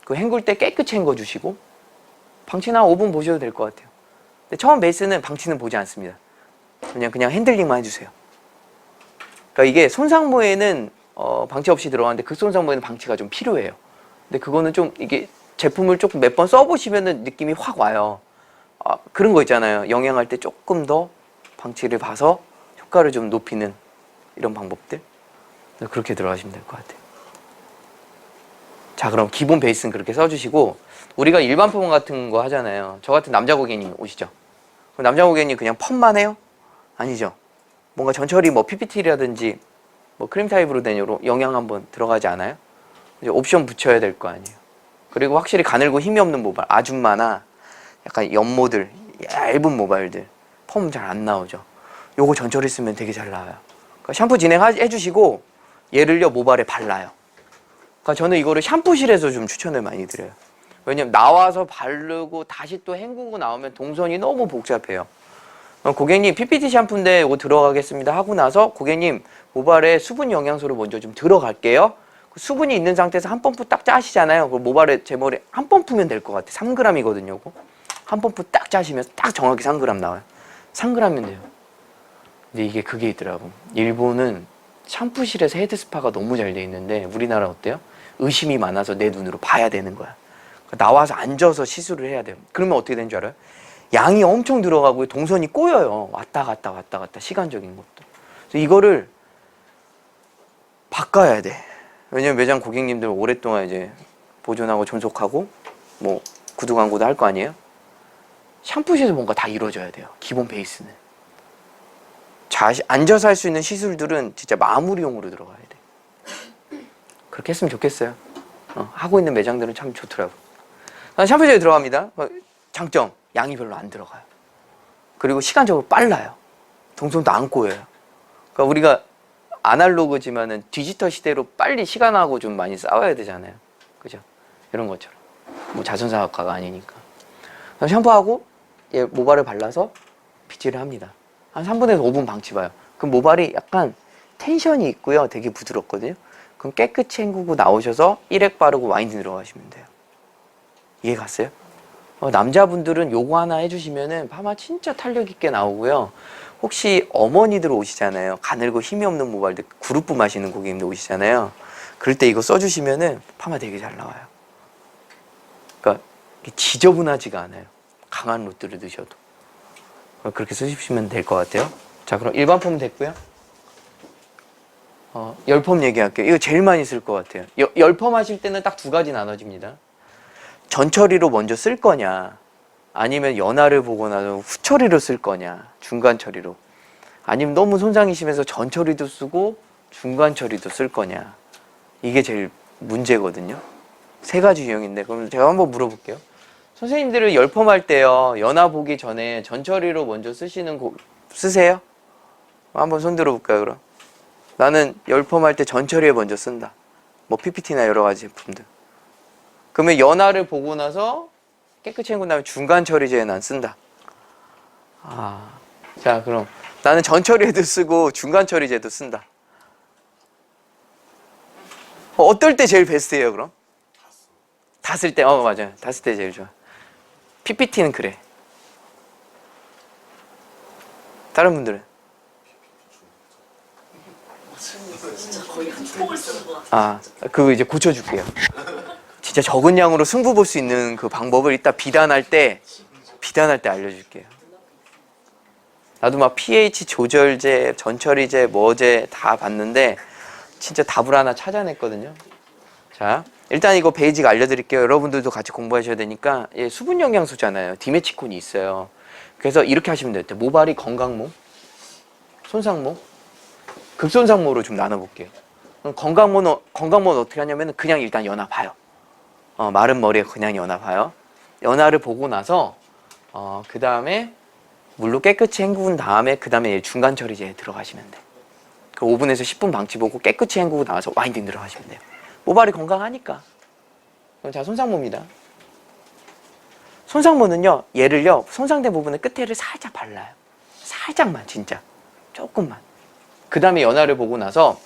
그 헹굴 때 깨끗이 헹궈주시고 방치나 5분 보셔도 될 것 같아요. 근데 처음 베이스는 방치는 보지 않습니다. 그냥 핸들링만 해주세요. 그러니까 이게 손상모에는 방치 없이 들어가는데 극손상모에는 방치가 좀 필요해요. 근데 그거는 좀 이게 제품을 조금 몇 번 써보시면은 느낌이 확 와요. 그런 거 있잖아요. 영양할 때 조금 더 방치를 봐서 효과를 좀 높이는 이런 방법들. 그렇게 들어가시면 될 것 같아요. 자, 그럼 기본 베이스는 그렇게 써주시고, 우리가 일반 펌 같은 거 하잖아요. 저 같은 남자 고객님 오시죠. 그럼 남자 고객님 그냥 펌만 해요? 아니죠. 뭔가 전처리 뭐 PPT라든지 뭐 크림 타입으로 된 영양 한번 들어가지 않아요? 이제 옵션 붙여야 될 거 아니에요. 그리고 확실히 가늘고 힘이 없는 모발, 아줌마나 약간 연모들, 얇은 모발들 펌 잘 안 나오죠. 요거 전처리 쓰면 되게 잘 나와요. 그러니까 샴푸 진행해 주시고 얘를요 모발에 발라요. 그러니까 저는 이거를 샴푸실에서 좀 추천을 많이 드려요. 왜냐면 나와서 바르고 다시 또 헹구고 나오면 동선이 너무 복잡해요. 고객님 PPT 샴푸인데 이거 들어가겠습니다 하고 나서 고객님 모발에 수분 영양소를 먼저 좀 들어갈게요. 수분이 있는 상태에서 한 펌프 딱 짜시잖아요. 그 모발에 제 머리에 한 펌프면 될 것 같아요. 3g이거든요. 한 펌프 딱 짜시면 딱 정확히 3g 나와요. 3g이면 돼요. 근데 이게 그게 있더라고. 일본은 샴푸실에서 헤드스파가 너무 잘 돼 있는데 우리나라 어때요? 의심이 많아서 내 눈으로 봐야 되는 거야. 나와서 앉아서 시술을 해야 돼요. 그러면 어떻게 되는 줄 알아요? 양이 엄청 들어가고 동선이 꼬여요. 왔다 갔다 시간적인 것도. 그래서 이거를 바꿔야 돼. 왜냐면 매장 고객님들 오랫동안 이제 보존하고 존속하고 뭐 구두 광고도 할 거 아니에요? 샴푸실에서 뭔가 다 이루어져야 돼요. 기본 베이스는. 앉아서 할 수 있는 시술들은 진짜 마무리용으로 들어가야 돼. 그렇게 했으면 좋겠어요. 하고 있는 매장들은 참 좋더라고. 샴푸실에 들어갑니다. 장점, 양이 별로 안 들어가요. 그리고 시간적으로 빨라요. 동선도 안 꼬여요. 그러니까 우리가 아날로그지만은 디지털 시대로 빨리 시간하고 좀 많이 싸워야 되잖아요. 그죠? 이런 것처럼. 뭐 자선사학과가 아니니까. 샴푸하고 얘 모발을 발라서 빗질을 합니다. 한 3분에서 5분 방치 봐요. 그럼 모발이 약간 텐션이 있고요. 되게 부드럽거든요. 그럼 깨끗이 헹구고 나오셔서 일액 바르고 와인드 들어가시면 돼요. 이해 갔어요? 남자분들은 요거 하나 해주시면은 파마 진짜 탄력 있게 나오고요. 혹시 어머니들 오시잖아요. 가늘고 힘이 없는 모발들 그룹 마시는 고객님들 오시잖아요. 그럴 때 이거 써주시면은 파마 되게 잘 나와요. 그러니까 지저분하지가 않아요. 강한 롯들을 드셔도. 그렇게 쓰시면 될 것 같아요. 자, 그럼 일반 펌 됐고요. 열펌 얘기할게요. 이거 제일 많이 쓸 것 같아요. 열펌 하실 때는 딱 두 가지 나눠집니다. 전처리로 먼저 쓸 거냐, 아니면 연화를 보고 나서 후처리로 쓸 거냐, 중간 처리로. 아니면 너무 손상이 심해서 전처리도 쓰고 중간 처리도 쓸 거냐. 이게 제일 문제거든요. 세 가지 유형인데, 그럼 제가 한번 물어볼게요. 선생님들은 열펌 할 때요, 연화 보기 전에 전처리로 먼저 쓰세요? 한번 손 들어볼까요, 그럼? 나는 열펌 할 때 전처리에 먼저 쓴다. 뭐 PPT나 여러 가지 제품들. 그러면 연화를 보고 나서 깨끗이 헹군 다음에 중간 처리제는 안 쓴다. 자, 그럼 나는 전 처리제도 쓰고 중간 처리제도 쓴다. 어떨 때 제일 베스트예요, 그럼? 다 쓸 때, 맞아요. 다 쓸 때 제일 좋아. PPT는 그래. 다른 분들은? 진짜 거의 한 통을 쓰는 것 같아. 그거 이제 고쳐줄게요. 진짜 적은 양으로 승부 볼 수 있는 그 방법을 이따 비단할 때 알려줄게요. 나도 막 pH 조절제, 전처리제, 뭐제 다 봤는데 진짜 답을 하나 찾아냈거든요. 자, 일단 이거 베이직 알려드릴게요. 여러분들도 같이 공부하셔야 되니까 수분 영양소잖아요. 디메치콘이 있어요. 그래서 이렇게 하시면 돼요. 모발이 건강모, 손상모, 극손상모로 좀 나눠볼게요. 건강모는 어떻게 하냐면 그냥 일단 연화 봐요. 마른 머리에 그냥 연화 봐요. 연화를 보고 나서 그 다음에 물로 깨끗이 헹군 다음에 그 다음에 중간 처리제에 들어가시면 돼. 그 5분에서 10분 방치 보고 깨끗이 헹구고 나와서 와인딩 들어가시면 돼요. 모발이 건강하니까. 자, 손상모입니다. 손상모는요, 얘를요, 손상된 부분의 끝에를 살짝 발라요. 살짝만, 진짜. 조금만. 그 다음에 연화를 보고 나서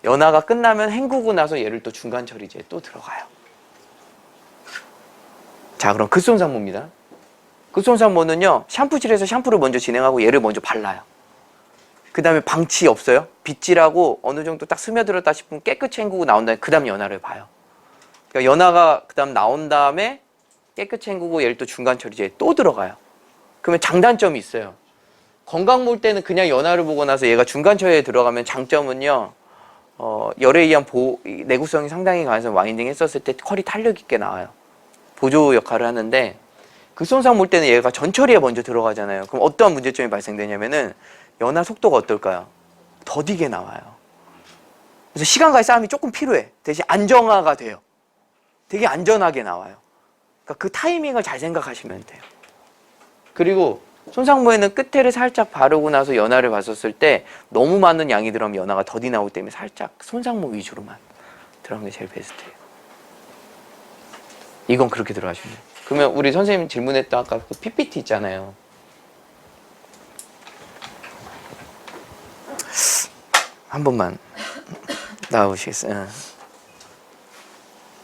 연화가 끝나면 헹구고 나서 얘를 또 중간 처리제에 또 들어가요. 자, 그럼 극손상모입니다. 극손상모는요, 샴푸실에서 샴푸를 먼저 진행하고 얘를 먼저 발라요. 그 다음에 방치 없어요. 빗질하고 어느 정도 딱 스며들었다 싶으면 깨끗이 헹구고 나온 다음에 그 다음 연화를 봐요. 그러니까 연화가 그 다음 나온 다음에 깨끗이 헹구고 얘를 또 중간 처리제에 또 들어가요. 그러면 장단점이 있어요. 건강 볼 때는 그냥 연화를 보고 나서 얘가 중간 처리에 들어가면 장점은요, 열에 의한 내구성이 상당히 강해서 와인딩 했었을 때 컬이 탄력 있게 나와요. 보조 역할을 하는데 극손상 볼 때는 얘가 전 처리에 먼저 들어가잖아요. 그럼 어떠한 문제점이 발생되냐면은 연화 속도가 어떨까요? 더디게 나와요. 그래서 시간과의 싸움이 조금 필요해. 대신 안정화가 돼요. 되게 안전하게 나와요. 그러니까 그 타이밍을 잘 생각하시면 돼요. 그리고 손상모에는 끝에를 살짝 바르고 나서 연화를 봤었을 때 너무 많은 양이 들어가면 연화가 더디 나오기 때문에 살짝 손상모 위주로만 들어가는 게 제일 베스트예요. 이건 그렇게 들어가시면 돼요. 그러면 우리 선생님 질문했던 아까 그 PPT 있잖아요. 한 번만 나와보시겠어요?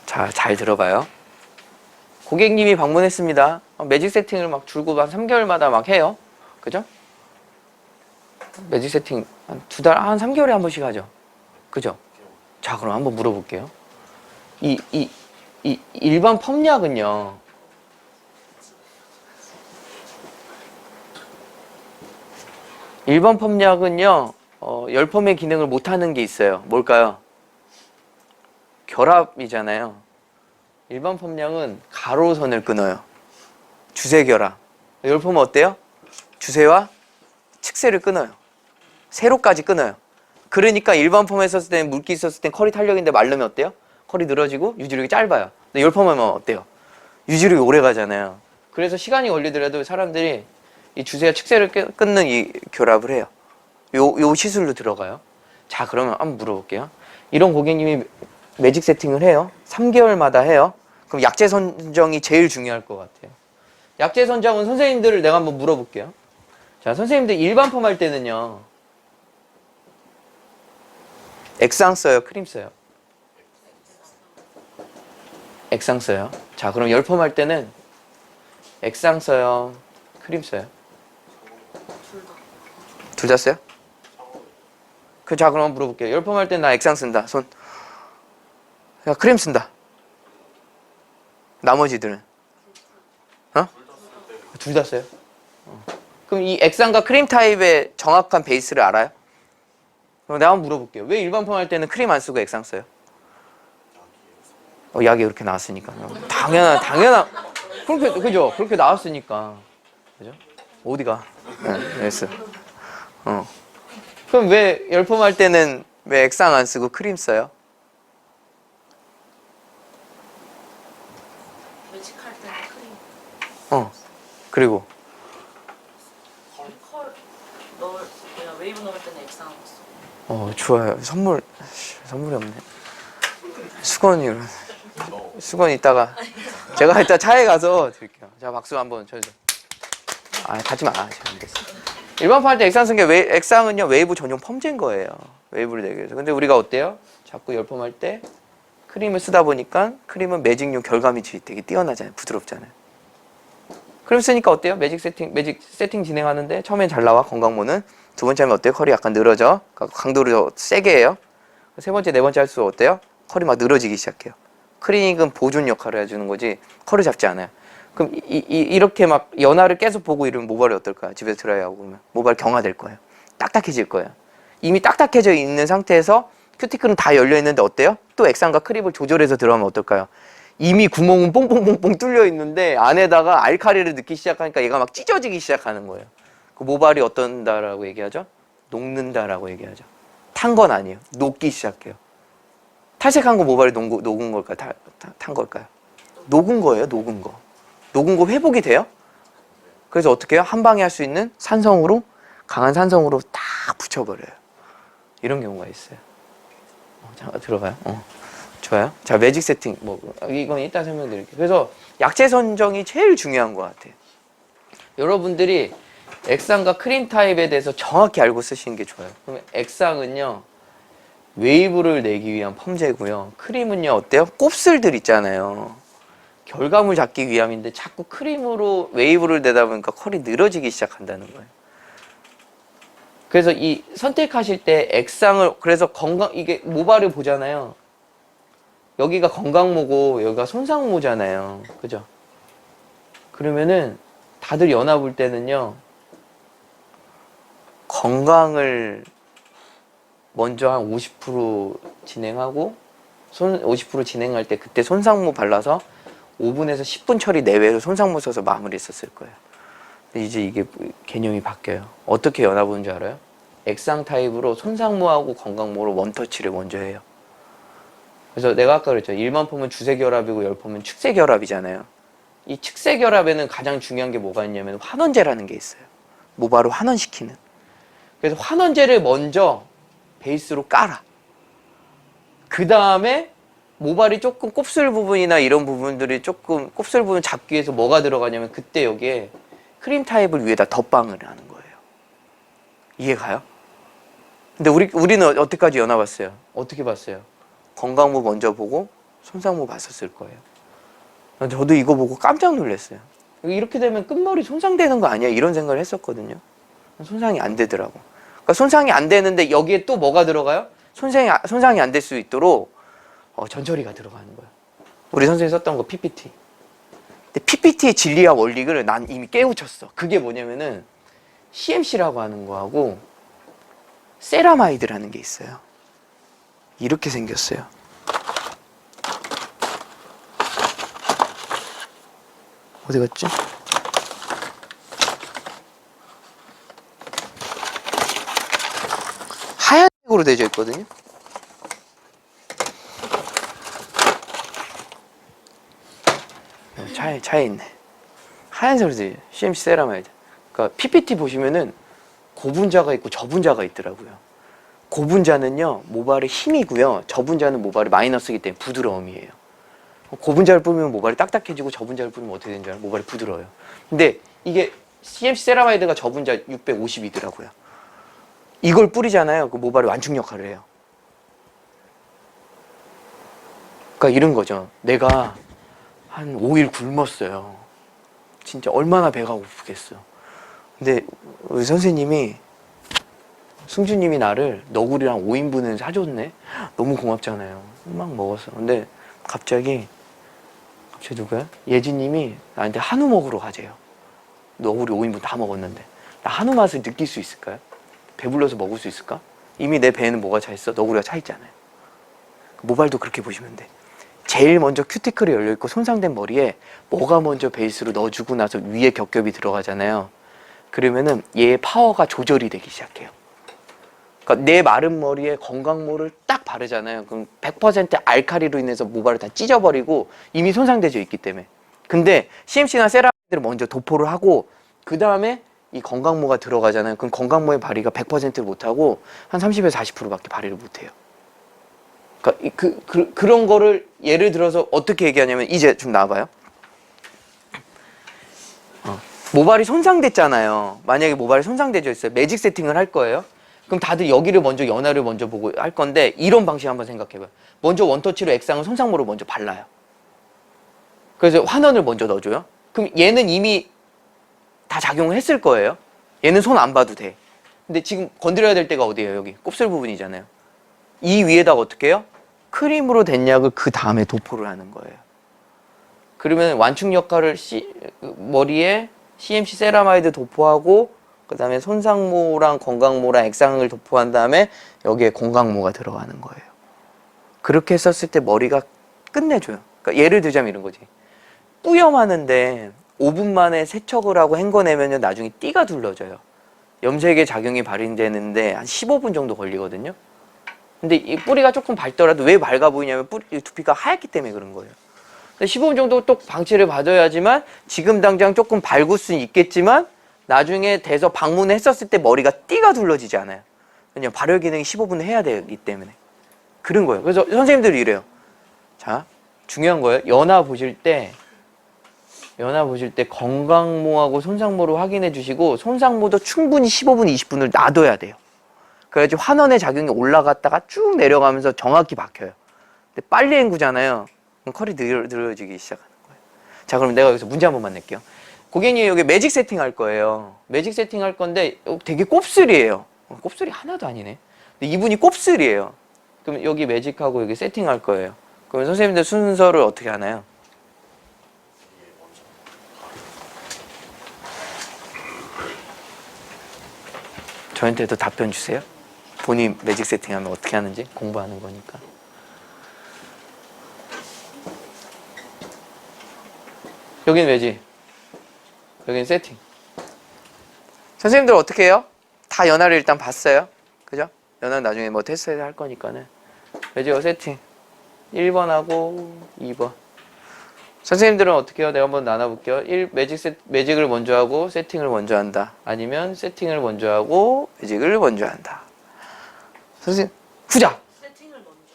자, 잘 들어봐요. 고객님이 방문했습니다. 매직 세팅을 막 줄고 한 3개월마다 막 해요. 그죠? 매직 세팅 한 2달, 한 3개월에 한 번씩 하죠. 그죠? 자, 그럼 한번 물어볼게요. 이 일반 펌약은요, 열펌의 기능을 못하는 게 있어요. 뭘까요? 결합이잖아요. 일반 펌약은 가로선을 끊어요. 주세 결합. 열펌은 어때요? 주세와 측세를 끊어요. 세로까지 끊어요. 그러니까 일반 펌에 썼을 때는 물기 있었을 땐 컬이 탄력인데 마르면 어때요? 컬이 늘어지고 유지력이 짧아요. 근데 열펌하면 어때요? 유지력이 오래 가잖아요. 그래서 시간이 걸리더라도 사람들이 이 주세와 측세를 끊는 이 결합을 해요. 요 시술로 들어가요. 자, 그러면 한번 물어볼게요. 이런 고객님이 매직 세팅을 해요. 3개월마다 해요. 그럼 약재 선정이 제일 중요할 것 같아요. 약재 선정은 선생님들을 내가 한번 물어볼게요. 자, 선생님들 일반 펌 할 때는요, 액상 써요? 크림 써요? 액상 써요. 자, 그럼 열펌 할 때는 액상 써요? 크림 써요? 둘 다 써요? 자, 그럼 한번 물어볼게요. 열펌 할 때 나 액상 쓴다. 손. 야, 크림 쓴다. 나머지들은? 둘 다 써요? 그럼 이 액상과 크림 타입의 정확한 베이스를 알아요? 그럼 내가 한번 물어볼게요. 왜 일반 펌 할 때는 크림 안 쓰고 액상 써요? 약이 이렇게 나왔으니까. 당연한. 그죠? 그렇게 나왔으니까. 그죠? 어디가? 됐어. 그럼 왜 열펌 할 때는 왜 액상 안 쓰고 크림 써요? 매직할 때는 크림. 그리고 웨이브 넣을 때는 액상 써. 좋아요. 선물이 없네. 수건이 이따가 제가 이따 차에 가서 드릴게요. 자, 박수 한번 쳐주세요. 아, 가지 마. 안 됐어. 일반판 할 때 액상 쓴 게 액상은요 웨이브 전용 펌제인 거예요. 웨이브를 내기 위해서. 근데 우리가 어때요? 자꾸 열펌할 때 크림을 쓰다 보니까 크림은 매직용 결감이 되게 뛰어나잖아요. 부드럽잖아요. 크림 쓰니까 어때요? 매직 세팅 진행하는데 처음엔 잘 나와 건강모는. 두 번째 하면 어때요? 컬이 약간 늘어져. 그러니까 강도를 더 세게 해요. 세 번째, 네 번째 할수록 어때요? 컬이 막 늘어지기 시작해요. 크리닉은 보존 역할을 해주는 거지 컬을 잡지 않아요. 그럼 이렇게 막 연화를 계속 보고 이러면 모발이 어떨까요? 집에서 드라이하고 그러면 모발 경화될 거예요. 딱딱해질 거예요. 이미 딱딱해져 있는 상태에서 큐티클은 다 열려 있는데 어때요? 또 액상과 크립을 조절해서 들어가면 어떨까요? 이미 구멍은 뽕뽕뽕뽕 뚫려 있는데 안에다가 알칼리를 넣기 시작하니까 얘가 막 찢어지기 시작하는 거예요. 그 모발이 어떤다라고 얘기하죠? 녹는다라고 얘기하죠. 탄 건 아니에요. 녹기 시작해요. 탈색한 거 모발이 녹은 걸까요? 탄 걸까요? 녹은 거예요. 녹은 거. 녹은 거 회복이 돼요? 그래서 어떻게 해요? 한 방에 할 수 있는 산성으로 강한 산성으로 딱 붙여버려요. 이런 경우가 있어요. 자, 들어가요. 좋아요. 자, 매직 세팅. 뭐 이건 이따 설명드릴게요. 그래서 약재 선정이 제일 중요한 것 같아요. 여러분들이 액상과 크림 타입에 대해서 정확히 알고 쓰시는 게 좋아요. 그러면 액상은요 웨이브를 내기 위한 펌제고요. 크림은요 어때요? 곱슬들 있잖아요. 결감을 잡기 위함인데 자꾸 크림으로 웨이브를 내다 보니까 컬이 늘어지기 시작한다는 거예요. 그래서 이 선택하실 때 액상을 그래서 이게 모발을 보잖아요. 여기가 건강모고 여기가 손상모잖아요. 그죠? 그러면은 다들 연화 볼 때는요. 건강을 먼저 한 50% 진행하고 50% 진행할 때 그때 손상모 발라서 5분에서 10분 처리 내외로 손상모 써서 마무리했었을 거예요. 근데 이제 이게 개념이 바뀌어요. 어떻게 연화 보는 줄 알아요? 액상 타입으로 손상모하고 건강모로 원터치를 먼저 해요. 그래서 내가 아까 그랬죠. 일반펌은 주색결합이고 열펌은 축색결합이잖아요. 이 축색결합에는 가장 중요한 게 뭐가 있냐면 환원제라는 게 있어요. 모발을 환원시키는. 그래서 환원제를 먼저 베이스로 깔아. 그 다음에 모발이 조금 곱슬 부분이나 이런 부분들이 조금 곱슬 부분 잡기 위해서 뭐가 들어가냐면 그때 여기에 크림 타입을 위에다 덧방을 하는 거예요. 이해가요? 근데 우리는 어떻게까지 연화 봤어요? 어떻게 봤어요? 건강모 먼저 보고 손상모 봤었을 거예요. 저도 이거 보고 깜짝 놀랐어요. 이렇게 되면 끝머리 손상되는 거 아니야? 이런 생각을 했었거든요. 손상이 안 되더라고. 그러니까 손상이 안 되는데 여기에 또 뭐가 들어가요? 손상이 안 될 수 있도록 전처리가 들어가는 거예요. 우리 선생님이 썼던 거 PPT. 근데 PPT의 진리와 원리를 난 이미 깨우쳤어. 그게 뭐냐면은 CMC라고 하는 거하고 세라마이드라는 게 있어요. 이렇게 생겼어요. 어디 갔지? 하얀색으로 되어 있거든요. 차에 있네. 하얀색으로 되어 있어요. CMC 세라마이드. 그러니까 PPT 보시면은 고분자가 있고 저분자가 있더라고요. 고분자는요 모발의 힘이고요. 저분자는 모발의 마이너스이기 때문에 부드러움이에요. 고분자를 뿌리면 모발이 딱딱해지고 저분자를 뿌리면 어떻게 되는 줄 알아요? 모발이 부드러워요. 근데 이게 CMC 세라마이드가 저분자 650이더라고요. 이걸 뿌리잖아요. 그 모발이 완충 역할을 해요. 그러니까 이런 거죠. 내가 한 5일 굶었어요. 진짜 얼마나 배가 고프겠어. 근데 우리 선생님이 승주님이 나를 너구리랑 5인분을 사줬네. 너무 고맙잖아요. 막 먹었어. 근데 갑자기 누구야? 예진님이 나한테 한우 먹으러 가재요. 너구리 5인분 다 먹었는데 나 한우 맛을 느낄 수 있을까요? 배불러서 먹을 수 있을까? 이미 내 배에는 뭐가 차 있어? 너구리가 차 있잖아요. 모발도 그렇게 보시면 돼. 제일 먼저 큐티클이 열려있고 손상된 머리에 뭐가 먼저 베이스로 넣어주고 나서 위에 겹겹이 들어가잖아요. 그러면은 얘의 파워가 조절이 되기 시작해요. 그러니까 내 마른 머리에 건강모를 딱 바르잖아요. 그럼 100% 알칼리로 인해서 모발을 다 찢어버리고 이미 손상되어 있기 때문에. 근데 CMC나 세라믹을 먼저 도포를 하고 그 다음에 이 건강모가 들어가잖아요. 그럼 건강모의 발휘가 100%를 못하고 한 30에서 40%밖에 발휘를 못해요. 그러니까 그런 거를 예를 들어서 어떻게 얘기하냐면 이제 좀 나와봐요. 모발이 손상됐잖아요. 만약에 모발이 손상되어 있어요. 매직 세팅을 할 거예요. 그럼 다들 여기를 먼저 연화를 먼저 보고 할 건데 이런 방식 한번 생각해봐요. 먼저 원터치로 액상을 손상모를 먼저 발라요. 그래서 환원을 먼저 넣어줘요. 그럼 얘는 이미 다 작용을 했을 거예요. 얘는 손 안 봐도 돼. 근데 지금 건드려야 될 때가 어디예요? 여기 곱슬 부분이잖아요. 이 위에다가 어떻게 해요? 크림으로 된 약을 그 다음에 도포를 하는 거예요. 그러면 완충 역할을 머리에 CMC 세라마이드 도포하고 그 다음에 손상모랑 건강모랑 액상을 도포한 다음에 여기에 건강모가 들어가는 거예요. 그렇게 했었을 때 머리가 끝내줘요. 그러니까 예를 들자면 이런 거지. 뿌염하는데 5분 만에 세척을 하고 헹궈내면 나중에 띠가 둘러져요. 염색의 작용이 발휘되는데 한 15분 정도 걸리거든요. 근데 이 뿌리가 조금 밝더라도 왜 밝아 보이냐면 두피가 하얗기 때문에 그런 거예요. 15분 정도 또 방치를 받아야지만 지금 당장 조금 밝을 수는 있겠지만 나중에 돼서 방문했었을 때 머리가 띠가 둘러지지 않아요. 왜냐면 발열 기능이 15분 해야 되기 때문에. 그런 거예요. 그래서 선생님들이 이래요. 자, 중요한 거예요. 연화 보실 때 건강모하고 손상모를 확인해 주시고 손상모도 충분히 15분, 20분을 놔둬야 돼요. 그래야지 환원의 작용이 올라갔다가 쭉 내려가면서 정확히 박혀요. 근데 빨리 헹구잖아요. 그럼 컬이 늘어지기 시작하는 거예요. 자, 그럼 내가 여기서 문제 한 번만 낼게요. 고객님 여기 매직 세팅 할 거예요. 매직 세팅 할 건데 되게 곱슬이에요. 곱슬이 하나도 아니네. 근데 이분이 곱슬이에요. 그럼 여기 매직하고 여기 세팅 할 거예요. 그러면 선생님들 순서를 어떻게 하나요? 저한테도 답변 주세요. 본인 매직 세팅하면 어떻게 하는지 공부하는 거니까. 여기는 매직, 여기는 세팅. 선생님들 어떻게 해요? 다 연화를 일단 봤어요. 그죠? 연화는 나중에 뭐 테스트 할 거니까는. 매직하고 세팅 1번하고 2번. 선생님들은 어떻게 해요? 내가 한번 나눠볼게요. 매직을 먼저 하고 세팅을 먼저 한다. 아니면 세팅을 먼저 하고 매직을 먼저 한다. 선생님, 후자!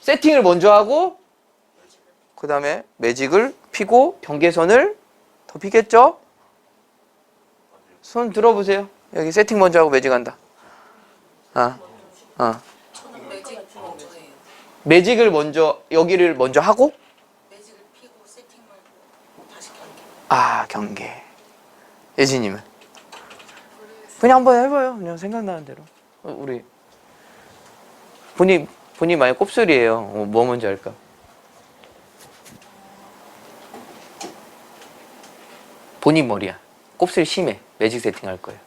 세팅을 먼저 하고 그 다음에 매직을 피고 경계선을 더 피겠죠? 손 들어보세요. 여기 세팅 먼저 하고 매직 한다. 저는 매직 먼저 해요. 매직을 먼저, 여기를 먼저 하고 매직을 피고 세팅을 다시 경계. 경계. 예진님은? 그냥 한번 해봐요. 그냥 생각나는 대로. 우리 본인 만약 곱슬이에요. 뭐 먼저 할까? 본인 머리야. 곱슬 심해. 매직 세팅 할 거예요.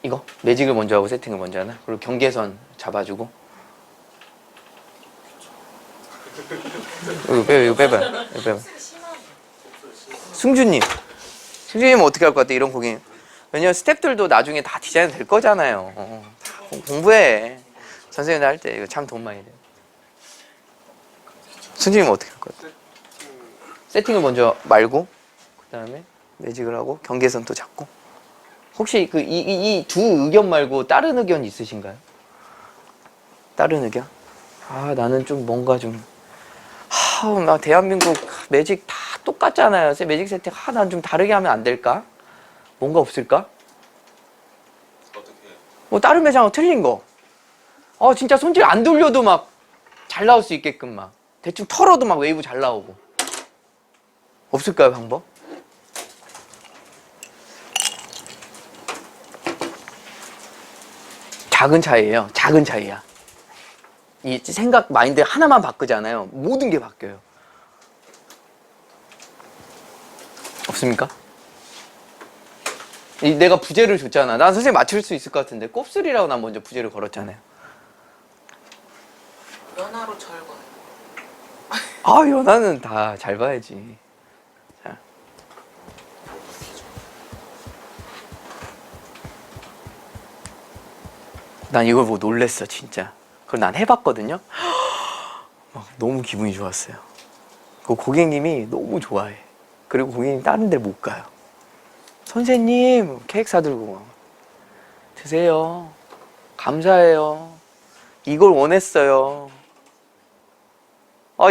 이거? 매직을 먼저 하고 세팅을 먼저 하나? 그리고 경계선 잡아주고. 이거 빼봐요. 승주님 어떻게 할 것 같아? 이런 고객님. 왜냐면 스태프들도 나중에 다 디자인 될 거잖아요. 다 공부해. 선생님들 할 때 이거 참 돈 많이 돼요. 승주님 어떻게 할 것 같아? 세팅을 먼저 말고 그 다음에 매직을 하고 경계선 또 잡고. 혹시 이 두 의견 말고 다른 의견 있으신가요? 다른 의견? 나는 좀 뭔가 좀 나 대한민국 매직 다 똑같잖아요. 매직 세팅 난 좀 다르게 하면 안 될까? 뭔가 없을까? 어떻게 뭐 다른 매장하고 틀린 거. 진짜 손질 안 돌려도 막 잘 나올 수 있게끔 막 대충 털어도 막 웨이브 잘 나오고. 없을까요, 방법? 작은 차이예요. 작은 차이야. 이 생각 마인드 하나만 바꾸잖아요. 모든 게 바뀌어요. 없습니까? 내가 부제를 줬잖아. 난 선생님 맞출 수 있을 것 같은데 곱슬이라고 난 먼저 부제를 걸었잖아요. 연화로 절거요. 연화는 다 잘 봐야지. 자. 난 이걸 보고 놀랬어 진짜. 그걸 난 해봤거든요. 너무 기분이 좋았어요. 그 고객님이 너무 좋아해. 그리고 고객님 다른 데 못 가요. 선생님 케이크 사들고 드세요. 감사해요. 이걸 원했어요.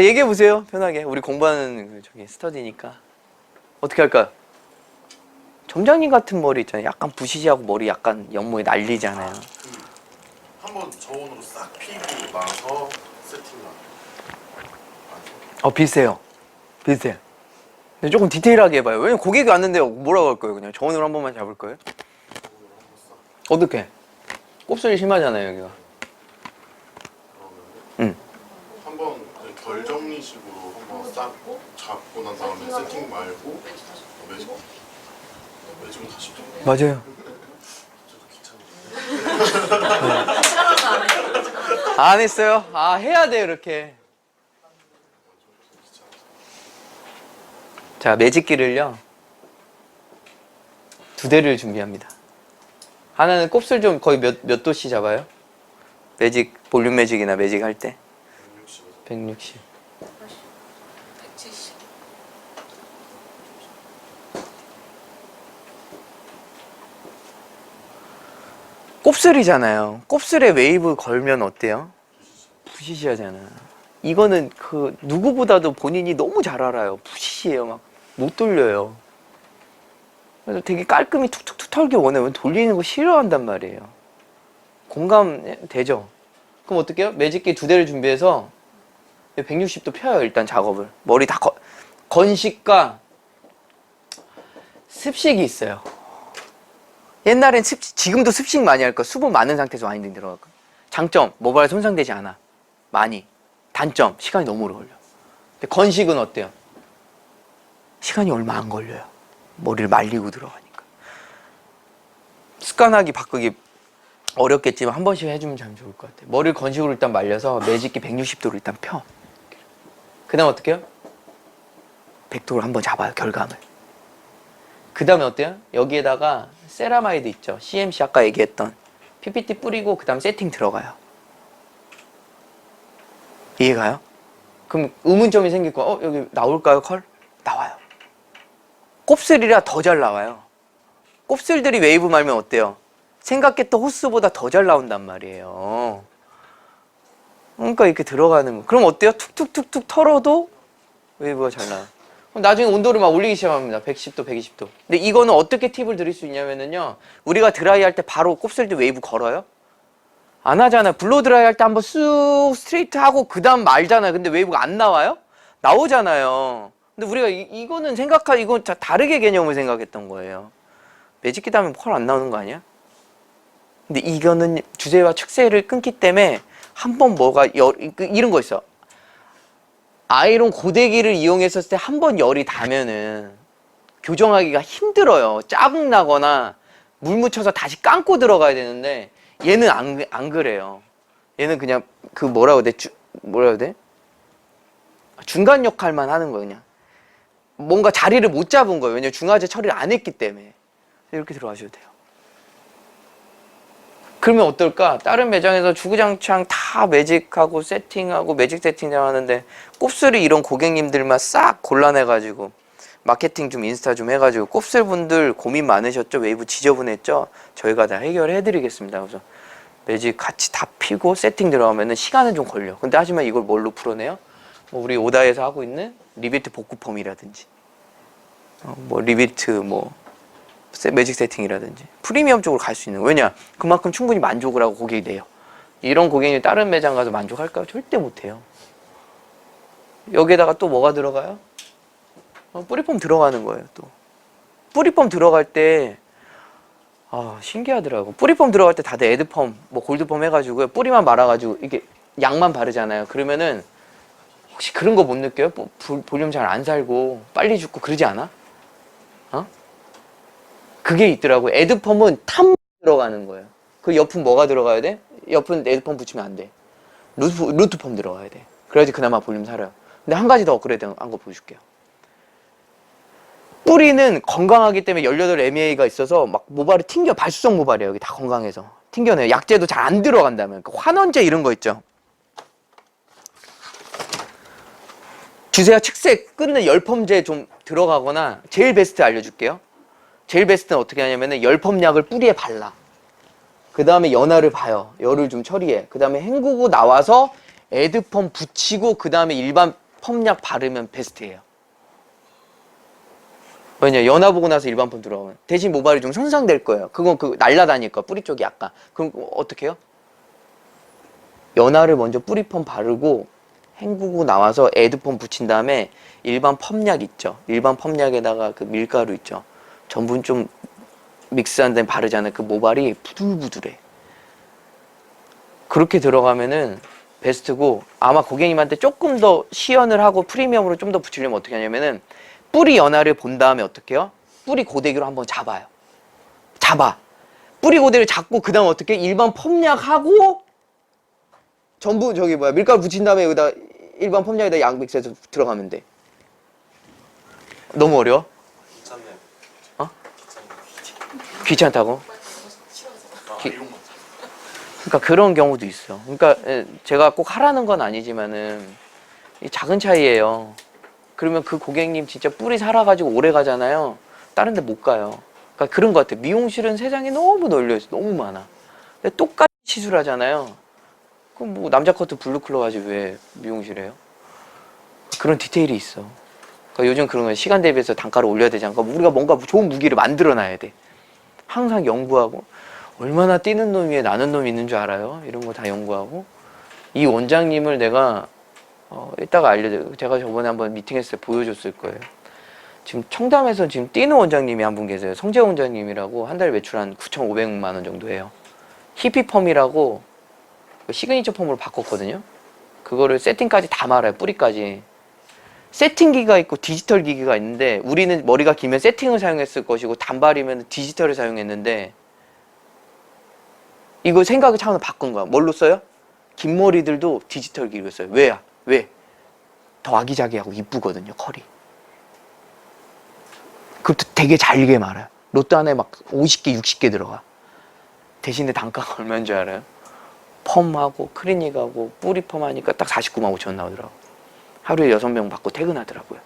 얘기해 보세요. 편하게. 우리 공부하는 스터디니까. 어떻게 할까요? 점장님 같은 머리 있잖아요. 약간 부시시하고 머리 약간 연모에 날리잖아요. 한번 저온으로 싹 피고 나서 세팅만. 비슷해요. 비슷해. 근데 조금 디테일하게 해봐요. 왜냐면 고객이 왔는데 뭐라고 할 거예요? 그냥 저온으로 한 번만 잡을 거예요? 어떻게? 곱슬이 심하잖아요, 여기가. 응. 한번 결 정리식으로 한번 싹 잡고 난 다음에 세팅 말고 매직은 다시 좀. 맞아요. 저도 귀찮은데. 시간도 안 해. 안 했어요? 해야 돼요, 이렇게. 자, 매직기를요. 2대를 준비합니다. 하나는 곱슬 좀 거의 몇 도씨 잡아요? 매직, 볼륨 매직이나 매직 할 때? 160. 170. 곱슬이잖아요. 곱슬에 웨이브 걸면 어때요? 부시시하잖아. 이거는 그 누구보다도 본인이 너무 잘 알아요. 부시시해요. 막 못 돌려요. 그래서 되게 깔끔히 툭툭툭 털기 원해요. 돌리는 거 싫어한단 말이에요. 공감되죠? 그럼 어떻게 해요? 매직기 2대를 준비해서 160도 펴요. 일단 작업을. 머리 다 건식과 습식이 있어요. 옛날엔 지금도 습식 많이 할 거야. 수분 많은 상태에서 와인딩 들어갈 거야. 장점, 모발 손상되지 않아. 많이. 단점, 시간이 너무 오래 걸려. 근데 건식은 어때요? 시간이 얼마 안 걸려요. 머리를 말리고 들어가니까. 습관하기 바꾸기 어렵겠지만 한 번씩 해주면 참 좋을 것 같아요. 머리를 건식으로 일단 말려서 매직기 160도로 일단 펴. 그 다음 어떻게 해요? 100도로 한번 잡아요. 결감을. 그 다음에 어때요? 여기에다가 세라마이드 있죠. CMC 아까 얘기했던 PPT 뿌리고 그 다음 세팅 들어가요. 이해가요? 그럼 의문점이 생길 거야. 여기 나올까요? 컬? 나와요. 곱슬이라 더 잘 나와요. 곱슬들이 웨이브 말면 어때요? 생각했던 호스보다 더 잘 나온단 말이에요. 그러니까 이렇게 들어가는 거. 그럼 어때요? 툭툭툭툭 털어도 웨이브가 잘 나와요. 그럼 나중에 온도를 막 올리기 시작합니다. 110도, 120도. 근데 이거는 어떻게 팁을 드릴 수 있냐면요. 우리가 드라이 할 때 바로 곱슬들 웨이브 걸어요? 안 하잖아요. 블로 드라이 할 때 한번 쑥 스트레이트 하고 그 다음 말잖아요. 근데 웨이브가 안 나와요? 나오잖아요. 근데 우리가 이거는 이건 다르게 개념을 생각했던 거예요. 매직기 다음에 펄 안 나오는 거 아니야? 근데 이거는 주제와 축세를 끊기 때문에 한번 이런 거 있어. 아이론 고데기를 이용했었을 때 한 번 열이 닿으면은 교정하기가 힘들어요. 짜증 나거나 물 묻혀서 다시 감고 들어가야 되는데 얘는 안 그래요. 얘는 그냥 뭐라고 해야 돼? 중간 역할만 하는 거예요. 그냥 뭔가 자리를 못 잡은 거예요. 왜냐면 중화제 처리를 안 했기 때문에. 이렇게 들어가셔도 돼요. 그러면 어떨까? 다른 매장에서 주구장창 다 매직하고 세팅하고 매직 세팅장 하는데 곱슬이 이런 고객님들만 싹 골라내가지고 마케팅 좀 인스타 좀 해가지고 곱슬분들 고민 많으셨죠? 웨이브 지저분했죠? 저희가 다 해결해드리겠습니다. 그래서 매직 같이 다 피고 세팅 들어가면은 시간은 좀 걸려. 근데 하지만 이걸 뭘로 풀어내요? 우리 오다에서 하고 있는 리비트 복구펌이라든지 리비트 매직 세팅이라든지 프리미엄 쪽으로 갈 수 있는. 왜냐? 그만큼 충분히 만족을 하고 고객이 돼요. 이런 고객이 다른 매장 가서 만족할까요? 절대 못해요. 여기에다가 또 뭐가 들어가요? 뿌리펌 들어가는 거예요. 또 뿌리펌 들어갈 때 신기하더라고. 뿌리펌 들어갈 때 다들 에드펌 골드펌 해가지고 뿌리만 말아가지고 이게 양만 바르잖아요. 그러면은 혹시 그런 거 못 느껴요? 볼륨 잘 안 살고 빨리 죽고 그러지 않아? 그게 있더라고. 에드펌은 탐 들어가는 거예요. 그 옆은 뭐가 들어가야 돼? 옆은 에드펌 붙이면 안 돼. 루트펌 들어가야 돼. 그래야지 그나마 볼륨 살아요. 근데 한 가지 더 업그레이드 한 거 보여줄게요. 뿌리는 건강하기 때문에 18MEA가 있어서 막 모발이 발수성 모발이에요. 여기 다 건강해서 튕겨내요. 약재도 잘 안 들어간다면. 환원제 이런 거 있죠. 주세요. 측색 끊는 열펌제 좀 들어가거나 제일 베스트 알려줄게요. 제일 베스트는 어떻게 하냐면은 열펌약을 뿌리에 발라. 그 다음에 연화를 봐요. 열을 좀 처리해. 그 다음에 헹구고 나와서 에드펌 붙이고 그 다음에 일반 펌약 바르면 베스트예요. 왜냐, 연화 보고 나서 일반 펌 들어가면 대신 모발이 좀 손상될 거예요. 그건 날라다니까 뿌리 쪽이 약간. 그럼 어떻게 해요? 연화를 먼저 뿌리 펌 바르고 헹구고 나와서 에드펌 붙인 다음에 일반 펌약 있죠. 일반 펌약에다가 그 밀가루 있죠. 전분 좀 믹스한 다음에 바르잖아요. 그 모발이 부들부들해. 그렇게 들어가면은 베스트고, 아마 고객님한테 조금 더 시연을 하고 프리미엄으로 좀 더 붙이려면 어떻게 하냐면은 뿌리 연화를 본 다음에 어떻게 해요? 뿌리 고데기로 한번 잡아요. 뿌리 고데기를 잡고 그 다음 어떻게 일반 펌약하고 전부 밀가루 붙인 다음에 여기다 일반 펌약에다 약 믹스해서 들어가면 돼. 너무 어려워? 괜찮네요. 어? 귀찮다고? 그러니까 그런 경우도 있어. 그러니까 제가 꼭 하라는 건 아니지만은 작은 차이예요. 그러면 그 고객님 진짜 뿌리 살아가지고 오래 가잖아요. 다른 데 못 가요. 그러니까 그런 것 같아. 미용실은 세상에 너무 널려있어. 너무 많아. 근데 똑같이 시술하잖아요. 그럼 뭐 남자 커트 블루클럽 하지 왜 미용실에요? 그런 디테일이 있어. 그러니까 요즘 그런 거 시간 대비해서 단가를 올려야 되지 않을까? 우리가 뭔가 좋은 무기를 만들어 놔야 돼. 항상 연구하고. 얼마나 뛰는 놈 위에 나는 놈이 있는 줄 알아요? 이런 거 다 연구하고. 이 원장님을 내가 이따가 알려드려요. 제가 저번에 한번 미팅했을 때 보여줬을 거예요. 지금 청담에서 지금 뛰는 원장님이 한 분 계세요. 성재 원장님이라고 한 달 매출 한 9,500만 원 정도 해요. 히피펌이라고 시그니처 펌으로 바꿨거든요. 그거를 세팅까지 다 말아요. 뿌리까지. 세팅기가 있고 디지털 기기가 있는데 우리는 머리가 길면 세팅을 사용했을 것이고 단발이면 디지털을 사용했는데 이거 생각의 차원을 바꾼 거야. 뭘로 써요? 긴 머리들도 디지털 기기로 써요. 왜야? 왜? 더 아기자기하고 이쁘거든요. 컬이. 그것도 되게 잘게 말아요. 로또 하나에 막 50개, 60개 들어가. 대신에 단가가 얼마인 줄 알아요? 펌하고 클리닉하고 뿌리펌 하니까 딱 49만 5천 원 나오더라고. 하루에 6명 받고 퇴근하더라고요.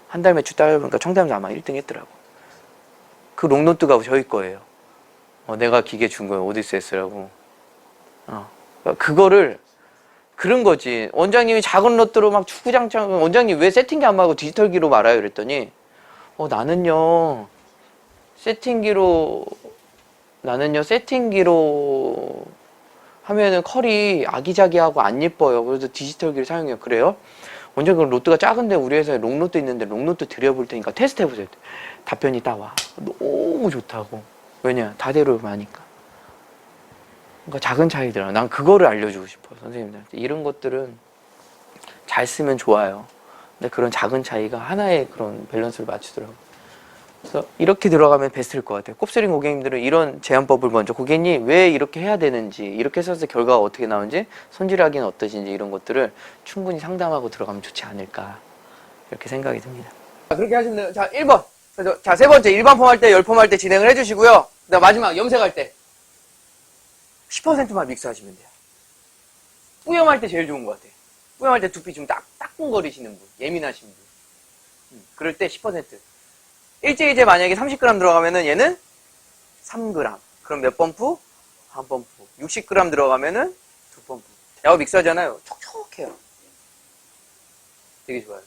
한 달 매출 따져보니까 청담에서 아마 1등 했더라고. 그 롱노트가 저희 거예요. 내가 기계 준 거예요. 오디세스라고. 그거를 그런 거지. 원장님이 작은 로또로 막 주구장창 원장님 왜 세팅기 안 말고 디지털기로 말아요? 그랬더니 나는요 세팅기로 하면은 컬이 아기자기하고 안 예뻐요. 그래서 디지털기를 사용해요. 그래요? 원장님 그럼 로또가 작은데 우리 회사에 롱로또 있는데 롱로또 드려볼 테니까 테스트 해보세요. 답변이 딱 와. 너무 좋다고. 왜냐? 다대로 하니까. 그러니까 작은 차이더라. 난 그거를 알려주고 싶어 선생님들한테. 이런 것들은 잘 쓰면 좋아요. 근데 그런 작은 차이가 하나의 그런 밸런스를 맞추더라고. 그래서 이렇게 들어가면 베스트일 것 같아요. 곱슬인 고객님들은 이런 제안법을 먼저 고객님 왜 이렇게 해야 되는지, 이렇게 써서 결과가 어떻게 나오는지, 손질하기는 어떠신지 이런 것들을 충분히 상담하고 들어가면 좋지 않을까 이렇게 생각이 듭니다. 그렇게 하시면 돼요. 자, 1번. 자, 세 번째 일반 펌 할 때, 열펌 할 때 진행을 해주시고요. 그다음 마지막 염색할 때 10%만 믹스하시면 돼요. 뿌염할 때 제일 좋은 것 같아요. 뿌염할 때 두피 좀 따끔거리시는 분, 예민하신 분. 그럴 때 10%. 일제이제 만약에 30g 들어가면은 얘는 3g. 그럼 몇 펌프? 한 펌프. 60g 들어가면은 2펌프. 야구 믹스하잖아요. 촉촉해요. 되게 좋아요.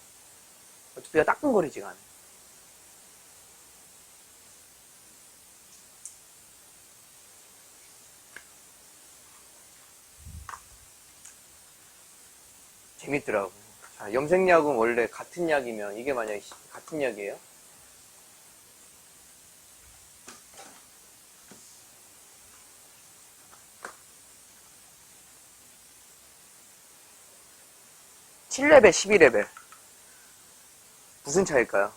두피가 따끔거리지가 않아요. 재밌더라고. 자, 염색약은 원래 같은 약이면 이게 만약에 같은 약이에요? (7레벨) (12레벨) 무슨 차이일까요?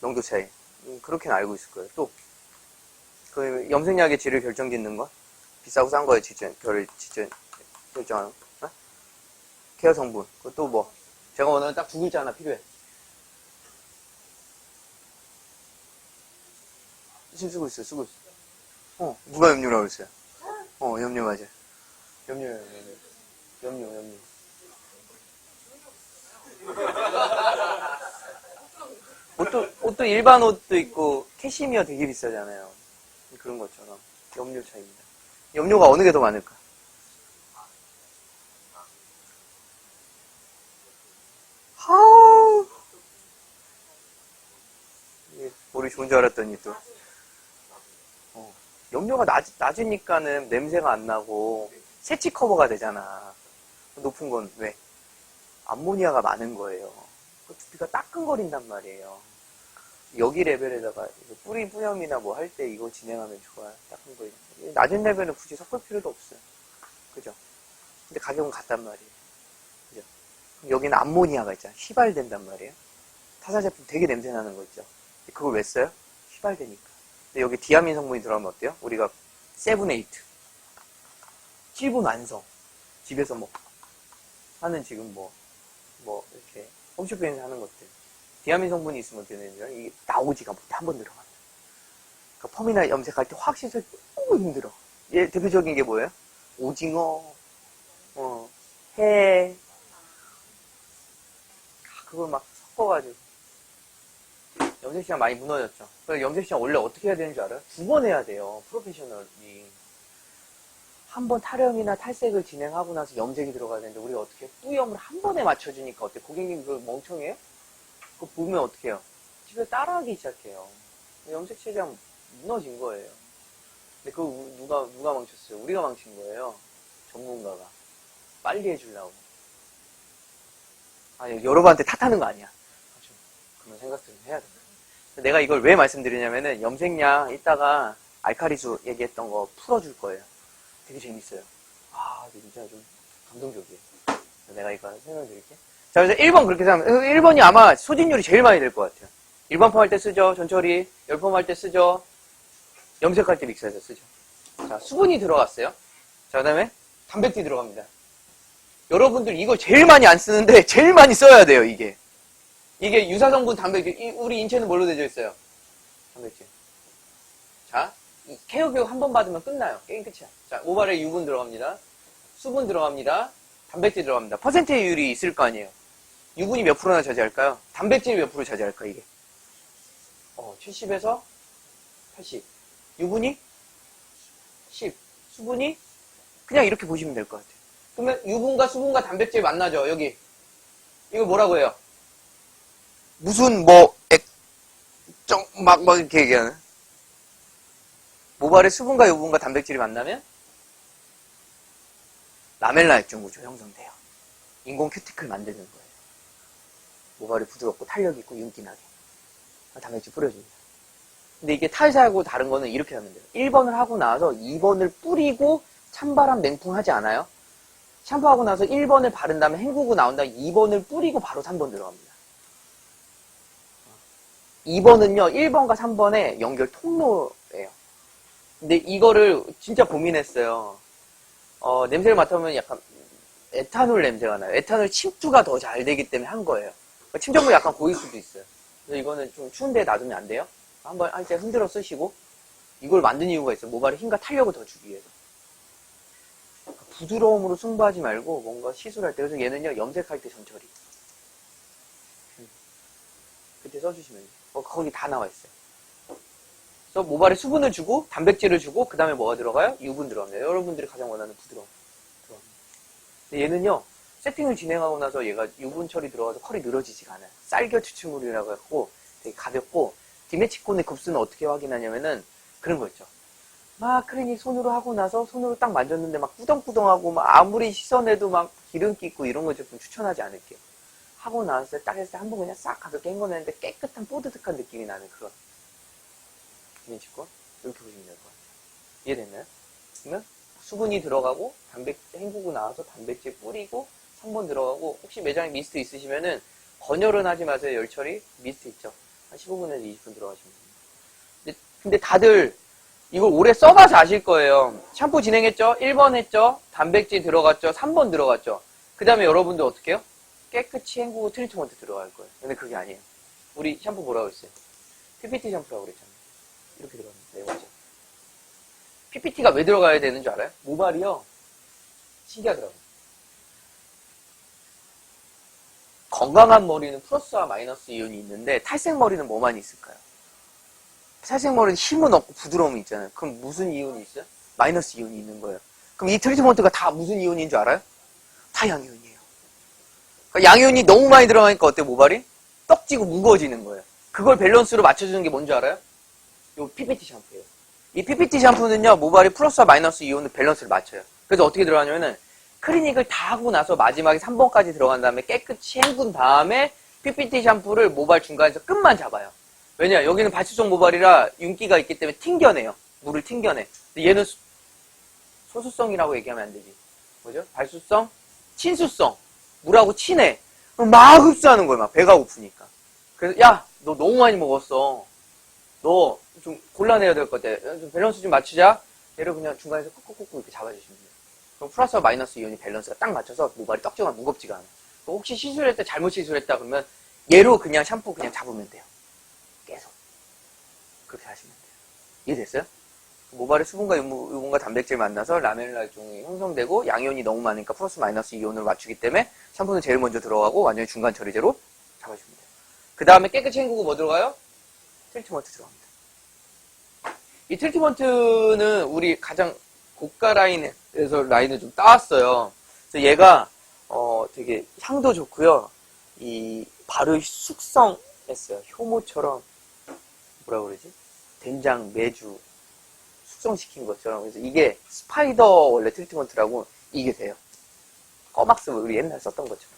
농도 차이. 그렇게는 알고 있을 거예요. 또 그 염색약의 질을 결정짓는 거 비싸고 싼 거에 결정하는 거. 케어 성분. 그것도 뭐 제가 원하는 딱 두 글자 하나 필요해. 지금 쓰고 있어. 누가 염료라고 그랬어요? 염료 맞아. 염료. 옷도 일반 옷도 있고 캐시미어 되게 비싸잖아요. 그런 것처럼 염료 차이입니다. 염료가 어느 게 더 많을까? 머리 좋은 줄 알았더니 또. 염료가 낮으니까는 냄새가 안 나고 세치 커버가 되잖아. 높은 건 왜? 암모니아가 많은 거예요. 두피가 따끔거린단 말이에요. 여기 레벨에다가 뿌리 뿌염이나 뭐 할 때 이거 진행하면 좋아요. 따끔거리는. 낮은 레벨은 굳이 섞을 필요도 없어요. 그죠? 근데 가격은 같단 말이에요. 그죠? 여기는 암모니아가 있잖아. 휘발된단 말이에요. 타사 제품 되게 냄새 나는 거 있죠? 그걸 왜 써요? 휘발되니까. 근데 여기 디아민 성분이 들어가면 어때요? 우리가 세븐에이트, 7분 완성, 집에서 뭐 하는 지금 뭐 이렇게 홈쇼핑에서 하는 것들, 디아민 성분이 있으면 어떻게 되는지 이게 나오지가 못해. 한 번 들어가면. 그러니까 펌이나 염색할 때 확 씻을 때 너무 힘들어. 얘 대표적인 게 뭐예요? 오징어, 해, 그걸 막 섞어가지고. 염색 시장 많이 무너졌죠. 그래서 염색 시장 원래 어떻게 해야 되는 줄 알아요? 2번 해야 돼요. 프로페셔널이. 한 번 탈염이나 탈색을 진행하고 나서 염색이 들어가야 되는데 우리가 어떻게 뿌염을 한 번에 맞춰주니까 어때? 고객님 그 멍청해요? 그거 보면 어떻게 해요? 집에 따라하기 시작해요. 염색 시장 무너진 거예요. 근데 그거 누가 망쳤어요? 우리가 망친 거예요. 전문가가. 빨리 해주려고. 아니, 여러분한테 탓하는 거 아니야. 그런 생각 좀 해야 돼. 내가 이걸 왜 말씀드리냐면은 염색약 이따가 알카리수 얘기했던 거 풀어줄 거예요. 되게 재밌어요. 진짜 좀 감동적이에요. 내가 이거 설명드릴게. 자, 그래서 1번 그렇게 생각하면 1번이 아마 소진율이 제일 많이 될 것 같아요. 일반 펌 할 때 쓰죠. 전처리. 열펌 할 때 쓰죠. 염색할 때 믹서해서 쓰죠. 자, 수분이 들어갔어요. 자, 그 다음에 단백질 들어갑니다. 여러분들 이거 제일 많이 안 쓰는데 제일 많이 써야 돼요, 이게. 이게 유사성분 단백질. 우리 인체는 뭘로 되어 있어요? 단백질. 자, 이 케어 교육 한 번 받으면 끝나요. 게임 끝이야. 자, 모발에 유분 들어갑니다. 수분 들어갑니다. 단백질 들어갑니다. 퍼센테이율이 있을 거 아니에요. 유분이 몇 프로나 차지할까요? 단백질이 몇 프로 차지할까, 이게? 70에서 80. 유분이 10. 수분이 그냥 이렇게 보시면 될 것 같아요. 그러면 유분과 수분과 단백질 만나죠, 여기. 이거 뭐라고 해요? 무슨 막 이렇게 얘기하는. 모발에 수분과 유분과 단백질이 만나면 라멜라 액정 구조 형성돼요. 인공 큐티클 만드는 거예요. 모발이 부드럽고 탄력 있고 윤기나게. 단백질 뿌려줍니다. 근데 이게 탈사하고 다른 거는 이렇게 하면 돼요. 1번을 하고 나서 2번을 뿌리고 찬바람 냉풍 하지 않아요? 샴푸하고 나서 1번을 바른 다음에 헹구고 나온 다음에 2번을 뿌리고 바로 3번 들어갑니다. 2번은요, 1번과 3번의 연결 통로예요. 근데 이거를 진짜 고민했어요. 냄새를 맡아보면 약간 에탄올 냄새가 나요. 에탄올 침투가 더 잘 되기 때문에 한 거예요. 침전물이 약간 고일 수도 있어요. 그래서 이거는 좀 추운 데에 놔두면 안 돼요. 한번 할 때 흔들어 쓰시고. 이걸 만든 이유가 있어요. 모발에 힘과 탄력을 더 주기 위해서. 부드러움으로 승부하지 말고 뭔가 시술할 때. 그래서 얘는요, 염색할 때 전처리. 그때 써주시면 돼요. 거기 다 나와 있어요. 그래서 모발에 수분을 주고 단백질을 주고 그 다음에 뭐가 들어가요? 유분 들어갑니다. 여러분들이 가장 원하는 부드러움 들어갑니다. 근데 얘는요, 세팅을 진행하고 나서 얘가 유분 처리 들어가서 컬이 늘어지지가 않아요. 쌀겨 추출물이라고 해갖고 되게 가볍고, 디메치콘의 급수는 어떻게 확인하냐면은 그런 거 있죠. 막 클리닉 손으로 하고 나서 손으로 딱 만졌는데 막 꾸덩꾸덩하고 막 아무리 씻어내도 막 기름기 있고 이런 거 제품 추천하지 않을게요. 하고 나서 딱 했을 때 한 번 그냥 싹 가볍게 헹궈내는데 깨끗한 뽀드득한 느낌이 나는 그런 디메치콘. 이렇게 보시면 될 것 같아요. 이해됐나요? 그러면 수분이 들어가고 단백질 헹구고 나와서 단백질 뿌리고 3번 들어가고, 혹시 매장에 미스트 있으시면은 건열은 하지 마세요. 열처리 미스트 있죠. 한 15분에서 20분 들어가시면 됩니다. 근데 다들 이걸 오래 써봐서 아실 거예요. 샴푸 진행했죠? 1번 했죠? 단백질 들어갔죠? 3번 들어갔죠? 그 다음에 여러분들 어떻게 해요? 깨끗이 헹구고 트리트먼트 들어갈 거예요. 근데 그게 아니에요. 우리 샴푸 뭐라고 했어요? PPT 샴푸라고 그랬잖아요. 이렇게 들어갑니다. 네 번째. PPT가 왜 들어가야 되는 줄 알아요? 모발이요, 신기하더라고요. 건강한 머리는 플러스와 마이너스 이온이 있는데 탈색 머리는 뭐만 있을까요? 탈색 머리는 힘은 없고 부드러움이 있잖아요. 그럼 무슨 이온이 있어요? 마이너스 이온이 있는 거예요. 그럼 이 트리트먼트가 다 무슨 이온인 줄 알아요? 다 양이온이에요. 그러니까 양이온이 너무 많이 들어가니까 어때요, 모발이? 떡지고 무거워지는 거예요. 그걸 밸런스로 맞춰주는 게 뭔지 알아요? 요 PPT 샴푸예요. 이 PPT 샴푸는요, 모발이 플러스와 마이너스 이온의 밸런스를 맞춰요. 그래서 어떻게 들어가냐면은, 클리닉을 다 하고 나서 마지막에 3번까지 들어간 다음에 깨끗이 헹군 다음에 PPT 샴푸를 모발 중간에서 끝만 잡아요. 왜냐? 여기는 발수성 모발이라 윤기가 있기 때문에 튕겨내요. 물을 튕겨내. 근데 얘는 소수성이라고 얘기하면 안 되지. 뭐죠? 발수성, 친수성. 물하고 친해. 그럼 막 흡수하는 거예요. 막 배가 고프니까. 그래서 야, 너 너무 많이 먹었어. 너 좀 골라내야 될 것 같아. 좀 밸런스 좀 맞추자. 얘를 그냥 중간에서 꾹꾹꾹꾹 이렇게 잡아주시면 돼요. 그럼 플러스와 마이너스 이온이 밸런스가 딱 맞춰서 모발이 떡지가 무겁지가 않아요. 혹시 시술했다, 잘못 시술했다 그러면 얘로 그냥 샴푸 그냥 잡으면 돼요. 계속. 그렇게 하시면 돼요. 이해됐어요? 모발의 수분과 유분과 단백질 만나서 라멜라종이 형성되고 양이온이 너무 많으니까 플러스 마이너스 이온으로 맞추기 때문에 샴푸는 제일 먼저 들어가고 완전히 중간 처리제로 잡아주면 돼요. 그 다음에 깨끗이 헹구고 뭐 들어가요? 트리트먼트 들어갑니다. 이 트리트먼트는 우리 가장 고가 라인에서 라인을 좀 따왔어요. 그래서 얘가 되게 향도 좋고요. 이 바로 숙성했어요. 효모처럼 뭐라 그러지? 된장, 메주 숙성시킨 것처럼. 그래서 이게 스파이더 원래 트리트먼트라고 이게 돼요. 꺼막스 우리 옛날 썼던 것처럼.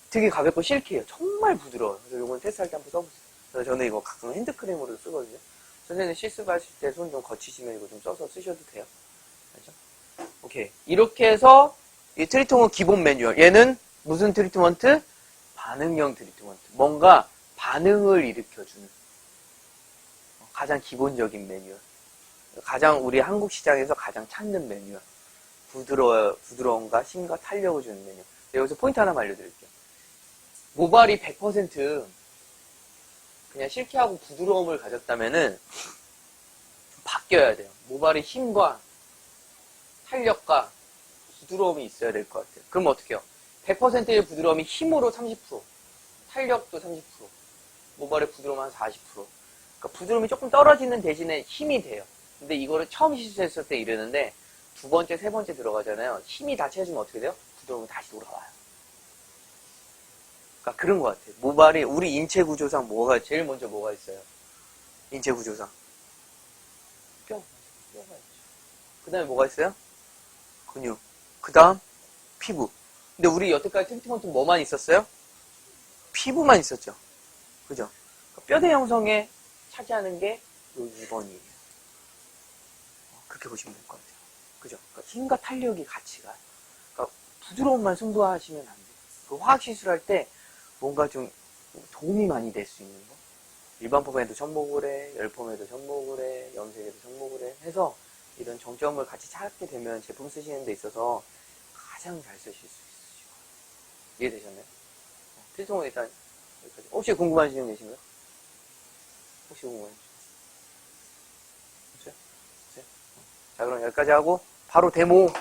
되게 가볍고 실키해요. 정말 부드러워요. 그래서 이건 테스트할 때 한번 써보세요. 그래서 저는 이거 가끔 핸드크림으로 쓰거든요. 선생님 실습하실 때 손 좀 거치시면 이거 좀 써서 쓰셔도 돼요. 알죠? 오케이. 이렇게 해서 이 트리트먼트 기본 매뉴얼. 얘는 무슨 트리트먼트? 반응형 트리트먼트. 뭔가 반응을 일으켜주는 가장 기본적인 매뉴얼. 가장 우리 한국 시장에서 가장 찾는 매뉴얼. 부드러움과 힘과 탄력을 주는 매뉴얼. 여기서 포인트 하나 알려드릴게요. 모발이 100% 그냥 실키하고 부드러움을 가졌다면은 바뀌어야 돼요. 모발의 힘과 탄력과 부드러움이 있어야 될 것 같아요. 그럼 어떻게 해요? 100%의 부드러움이 힘으로 30%, 탄력도 30%, 모발의 부드러움 한 40%. 그러니까 부드러움이 조금 떨어지는 대신에 힘이 돼요. 근데 이거를 처음 시술했을 때 이러는데 두 번째, 세 번째 들어가잖아요. 힘이 다 채워지면 어떻게 돼요? 부드러움이 다시 돌아와요. 그러니까 그런 것 같아요. 모발이 우리 인체 구조상 제일 먼저 뭐가 있어요? 인체 구조상 뼈가 있죠. 그 다음에 뭐가 있어요? 근육. 그 다음 피부. 근데 우리 여태까지 트리트먼트 뭐만 있었어요? 피부만 있었죠. 그죠? 그러니까 뼈대 형성에 차지하는 게 요 2번이에요. 그렇게 보시면 될 것 같아요. 그죠? 그러니까 힘과 탄력이 같이 가요. 그러니까 부드러움만 승부하시면 안 돼요. 그 화학 시술할 때 뭔가 좀 도움이 많이 될 수 있는 거. 일반펌에도 접목을 해, 열펌에도 접목을 해, 염색에도 접목을 해 해서 이런 정점을 같이 찾게 되면 제품 쓰시는 데 있어서 가장 잘 쓰실 수 있으시고. 이해되셨나요? 트리트먼트 일단 여기까지. 혹시 궁금하신 점 계신가요? 혹시 궁금하신 점? 없어요? 없어요? 자, 그럼 여기까지 하고 바로 데모